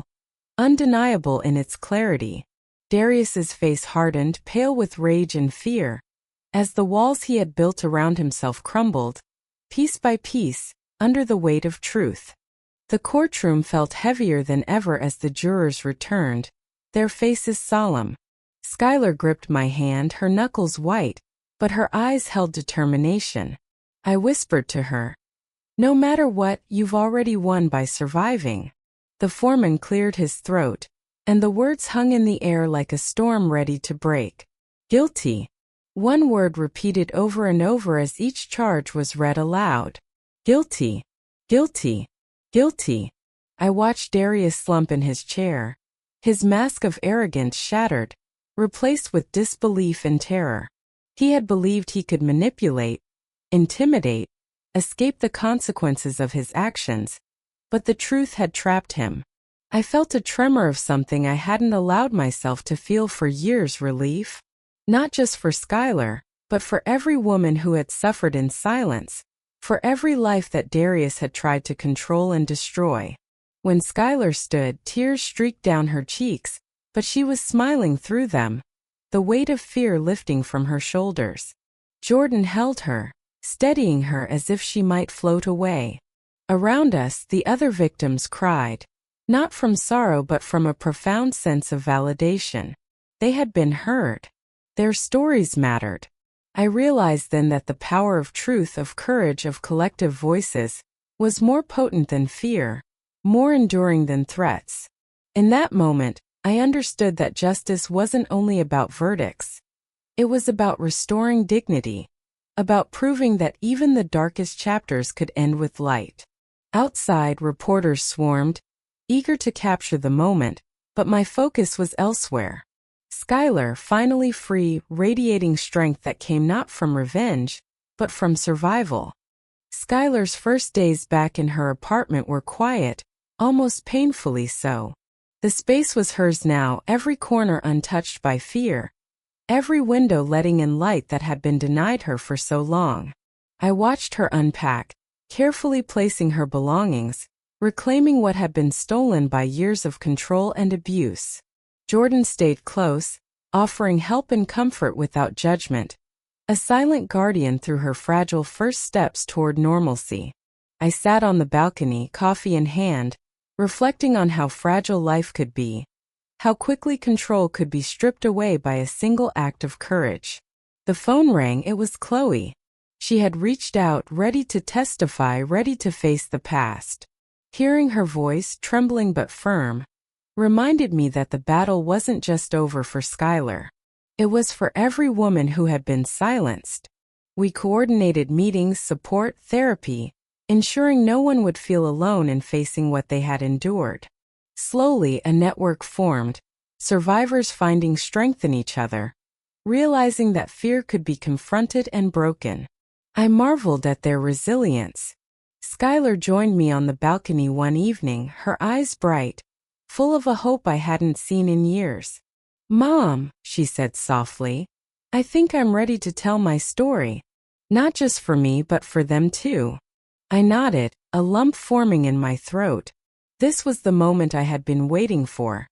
in its clarity. Darius's face hardened, pale with rage and fear, as the walls he had built around himself crumbled, piece by piece, under the weight of truth. The courtroom felt heavier than ever as the jurors returned, their faces solemn. Skylar gripped my hand, her knuckles white, but her eyes held determination. I whispered to her, "No matter what, you've already won by surviving." The foreman cleared his throat, and the words hung in the air like a storm ready to break. "Guilty." One word repeated over and over as each charge was read aloud. "Guilty. Guilty. Guilty." I watched Darius slump in his chair, his mask of arrogance shattered, replaced with disbelief and terror. He had believed he could manipulate, intimidate, escape the consequences of his actions, but the truth had trapped him. I felt a tremor of something I hadn't allowed myself to feel for years: relief. Not just for Skylar, but for every woman who had suffered in silence, for every life that Darius had tried to control and destroy. When Skylar stood, tears streaked down her cheeks, but she was smiling through them, the weight of fear lifting from her shoulders. Jordan held her, steadying her as if she might float away. Around us, the other victims cried, not from sorrow but from a profound sense of validation. They had been heard. Their stories mattered. I realized then that the power of truth, of courage, of collective voices, was more potent than fear, more enduring than threats. In that moment, I understood that justice wasn't only about verdicts. It was about restoring dignity, about proving that even the darkest chapters could end with light. Outside, reporters swarmed, eager to capture the moment, but my focus was elsewhere. Skylar, finally free, radiating strength that came not from revenge, but from survival. Skylar's first days back in her apartment were quiet, almost painfully so. The space was hers now, every corner untouched by fear, every window letting in light that had been denied her for so long. I watched her unpack, carefully placing her belongings, reclaiming what had been stolen by years of control and abuse. Jordan stayed close, offering help and comfort without judgment, a silent guardian through her fragile first steps toward normalcy. I sat on the balcony, coffee in hand, reflecting on how fragile life could be, how quickly control could be stripped away by a single act of courage. The phone rang. It was Chloe. She had reached out, ready to testify, ready to face the past. Hearing her voice, trembling but firm, reminded me that the battle wasn't just over for Skylar. It was for every woman who had been silenced. We coordinated meetings, support, therapy, ensuring no one would feel alone in facing what they had endured. Slowly, a network formed, survivors finding strength in each other, realizing that fear could be confronted and broken. I marveled at their resilience. Skylar joined me on the balcony one evening, her eyes bright, full of a hope I hadn't seen in years. "Mom," she said softly, "I think I'm ready to tell my story. Not just for me but for them too." I nodded, a lump forming in my throat. This was the moment I had been waiting for.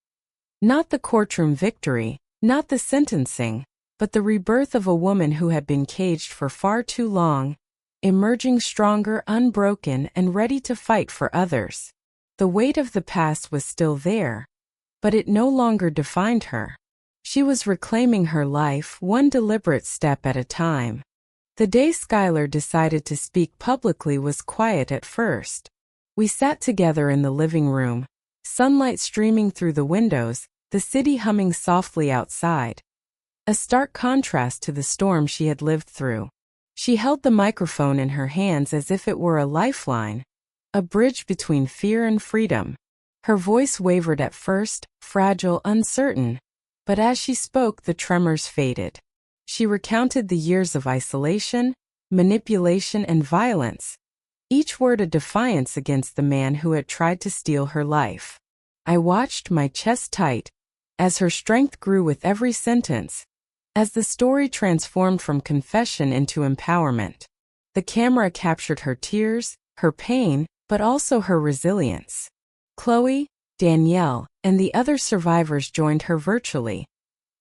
Not the courtroom victory, not the sentencing, but the rebirth of a woman who had been caged for far too long, emerging stronger, unbroken, and ready to fight for others. The weight of the past was still there, but it no longer defined her. She was reclaiming her life, one deliberate step at a time. The day Skylar decided to speak publicly was quiet at first. We sat together in the living room, sunlight streaming through the windows, the city humming softly outside. A stark contrast to the storm she had lived through. She held the microphone in her hands as if it were a lifeline, a bridge between fear and freedom. Her voice wavered at first, fragile, uncertain, but as she spoke, the tremors faded. She recounted the years of isolation, manipulation, and violence, each word a defiance against the man who had tried to steal her life. I watched, my chest tight, as her strength grew with every sentence, as the story transformed from confession into empowerment. The camera captured her tears, her pain, but also her resilience. Chloe, Danielle, and the other survivors joined her virtually,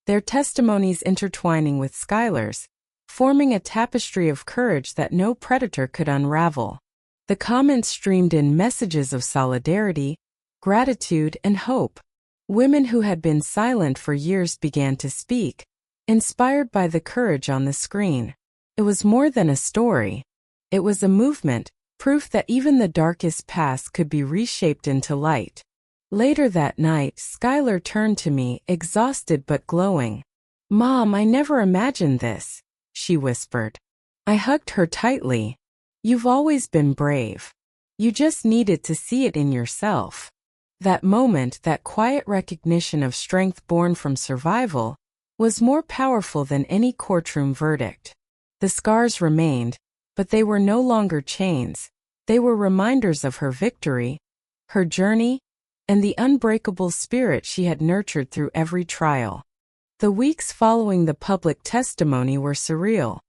their testimonies intertwining with Skylar's, forming a tapestry of courage that no predator could unravel. The comments streamed in, messages of solidarity, gratitude, and hope. Women who had been silent for years began to speak, inspired by the courage on the screen. It was more than a story. It was a movement, proof that even the darkest past could be reshaped into light. Later that night, Skylar turned to me, exhausted but glowing. "Mom, I never imagined this," she whispered. I hugged her tightly. "You've always been brave. You just needed to see it in yourself." That moment, that quiet recognition of strength born from survival, was more powerful than any courtroom verdict. The scars remained, but they were no longer chains. They were reminders of her victory, her journey, and the unbreakable spirit she had nurtured through every trial. The weeks following the public testimony were surreal.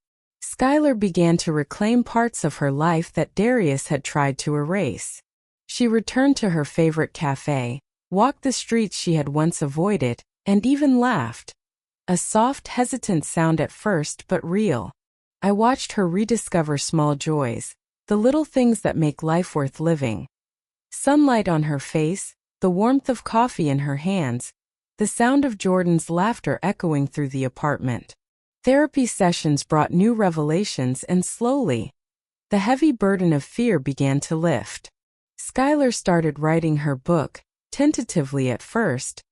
Skylar began to reclaim parts of her life that Darius had tried to erase. She returned to her favorite cafe, walked the streets she had once avoided, and even laughed. A soft, hesitant sound at first, but real. I watched her rediscover small joys, the little things that make life worth living. Sunlight on her face, the warmth of coffee in her hands, the sound of Jordan's laughter echoing through the apartment. Therapy sessions brought new revelations, and slowly, the heavy burden of fear began to lift. Skylar started writing her book, tentatively at first,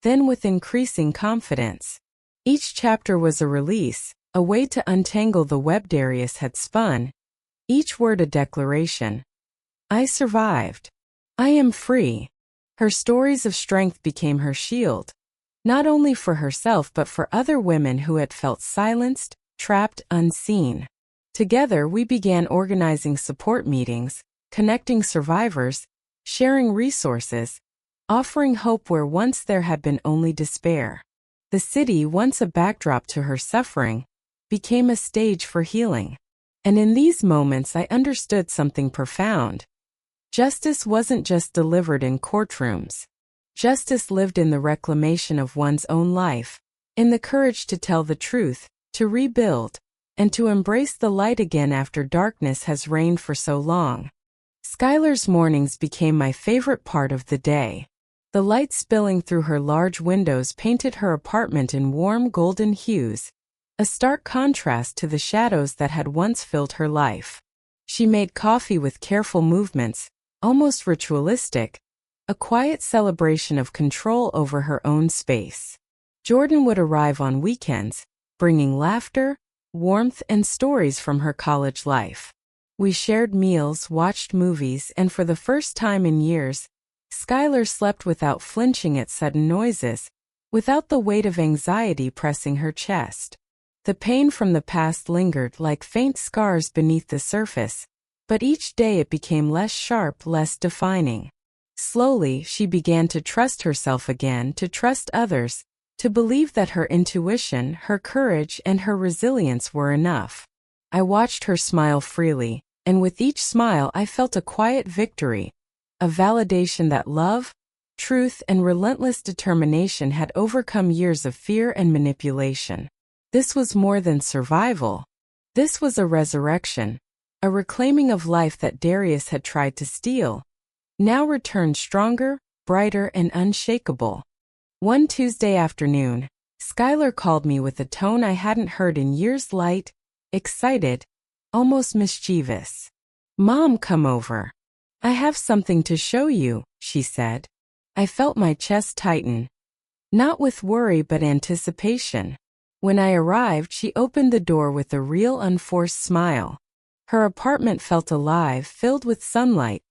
then with increasing confidence. Each chapter was a release, a way to untangle the web Darius had spun, each word a declaration. I survived. I am free. Her stories of strength became her shield, not only for herself but for other women who had felt silenced, trapped, unseen. Together we began organizing support meetings, connecting survivors, sharing resources, offering hope where once there had been only despair. The city, once a backdrop to her suffering, became a stage for healing. And in these moments I understood something profound. Justice wasn't just delivered in courtrooms. Justice lived in the reclamation of one's own life, in the courage to tell the truth, to rebuild, and to embrace the light again after darkness has reigned for so long. Skylar's mornings became my favorite part of the day. The light spilling through her large windows painted her apartment in warm golden hues, a stark contrast to the shadows that had once filled her life. She made coffee with careful movements, almost ritualistic, a quiet celebration of control over her own space. Jordan would arrive on weekends, bringing laughter, warmth, and stories from her college life. We shared meals, watched movies, and for the first time in years, Skylar slept without flinching at sudden noises, without the weight of anxiety pressing her chest. The pain from the past lingered like faint scars beneath the surface, but each day it became less sharp, less defining. Slowly, she began to trust herself again, to trust others, to believe that her intuition, her courage, and her resilience were enough. I watched her smile freely, and with each smile I felt a quiet victory, a validation that love, truth, and relentless determination had overcome years of fear and manipulation. This was more than survival. This was a resurrection, a reclaiming of life that Darius had tried to steal, now returned stronger, brighter, and unshakable. One Tuesday afternoon, Skylar called me with a tone I hadn't heard in years, light, excited, almost mischievous. "Mom, come over. I have something to show you," she said. I felt my chest tighten, not with worry but anticipation. When I arrived, she opened the door with a real unforced smile. Her apartment felt alive, filled with sunlight,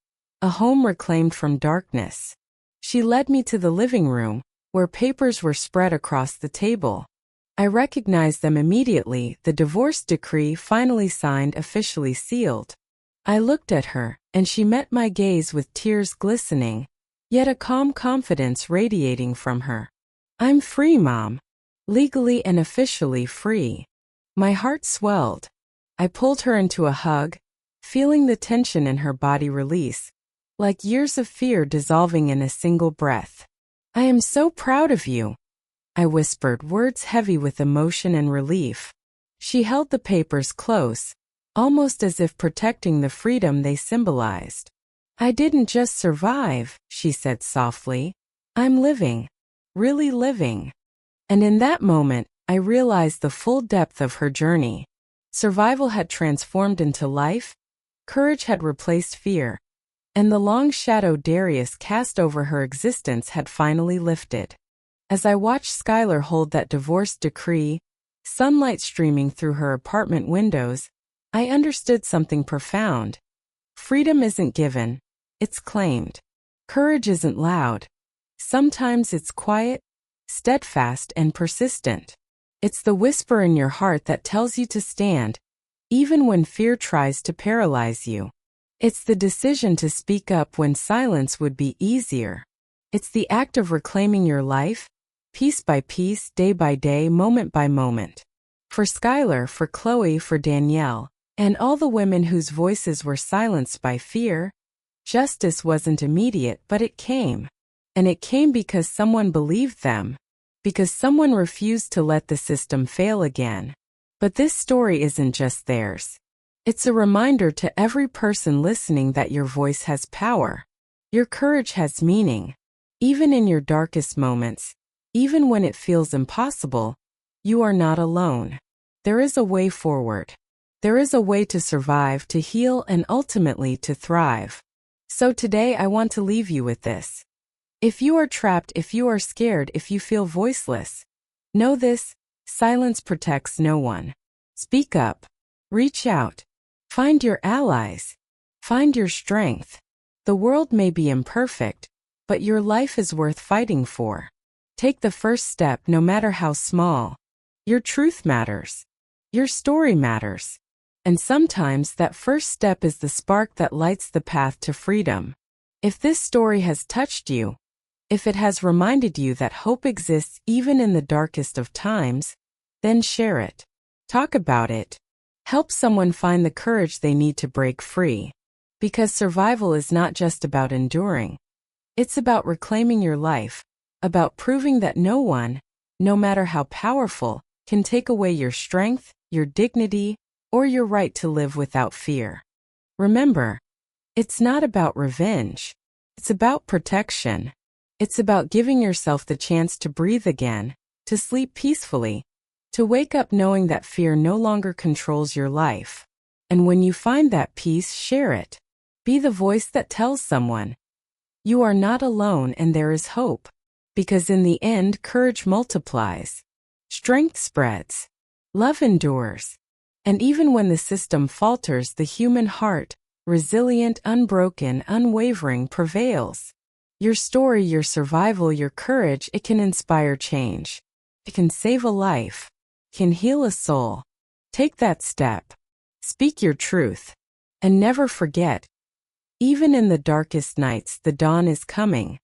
a home reclaimed from darkness. She led me to the living room, where papers were spread across the table. I recognized them immediately, the divorce decree finally signed, officially sealed. I looked at her, and she met my gaze with tears glistening, yet a calm confidence radiating from her. "I'm free, Mom. Legally and officially free." My heart swelled. I pulled her into a hug, feeling the tension in her body release, like years of fear dissolving in a single breath. "I am so proud of you," I whispered, words heavy with emotion and relief. She held the papers close, almost as if protecting the freedom they symbolized. "I didn't just survive," she said softly. "I'm living. Really living." And in that moment, I realized the full depth of her journey. Survival had transformed into life, courage had replaced fear, and the long shadow Darius cast over her existence had finally lifted. As I watched Skylar hold that divorce decree, sunlight streaming through her apartment windows, I understood something profound. Freedom isn't given, it's claimed. Courage isn't loud. Sometimes it's quiet, steadfast, and persistent. It's the whisper in your heart that tells you to stand, even when fear tries to paralyze you. It's the decision to speak up when silence would be easier. It's the act of reclaiming your life, piece by piece, day by day, moment by moment. For Skylar, for Chloe, for Danielle, and all the women whose voices were silenced by fear, justice wasn't immediate, but it came. And it came because someone believed them, because someone refused to let the system fail again. But this story isn't just theirs. It's a reminder to every person listening that your voice has power. Your courage has meaning. Even in your darkest moments, even when it feels impossible, you are not alone. There is a way forward. There is a way to survive, to heal, and ultimately to thrive. So today I want to leave you with this. If you are trapped, if you are scared, if you feel voiceless, know this: silence protects no one. Speak up. Reach out. Find your allies. Find your strength. The world may be imperfect, but your life is worth fighting for. Take the first step, no matter how small. Your truth matters. Your story matters. And sometimes that first step is the spark that lights the path to freedom. If this story has touched you, if it has reminded you that hope exists even in the darkest of times, then share it. Talk about it. Help someone find the courage they need to break free. Because survival is not just about enduring. It's about reclaiming your life, about proving that no one, no matter how powerful, can take away your strength, your dignity, or your right to live without fear. Remember, it's not about revenge. It's about protection. It's about giving yourself the chance to breathe again, to sleep peacefully, to wake up knowing that fear no longer controls your life. And when you find that peace, share it. Be the voice that tells someone, you are not alone and there is hope. Because in the end, courage multiplies. Strength spreads. Love endures. And even when the system falters, the human heart, resilient, unbroken, unwavering, prevails. Your story, your survival, your courage, it can inspire change. It can save a life. It can heal a soul. Take that step. Speak your truth. And never forget, even in the darkest nights, the dawn is coming.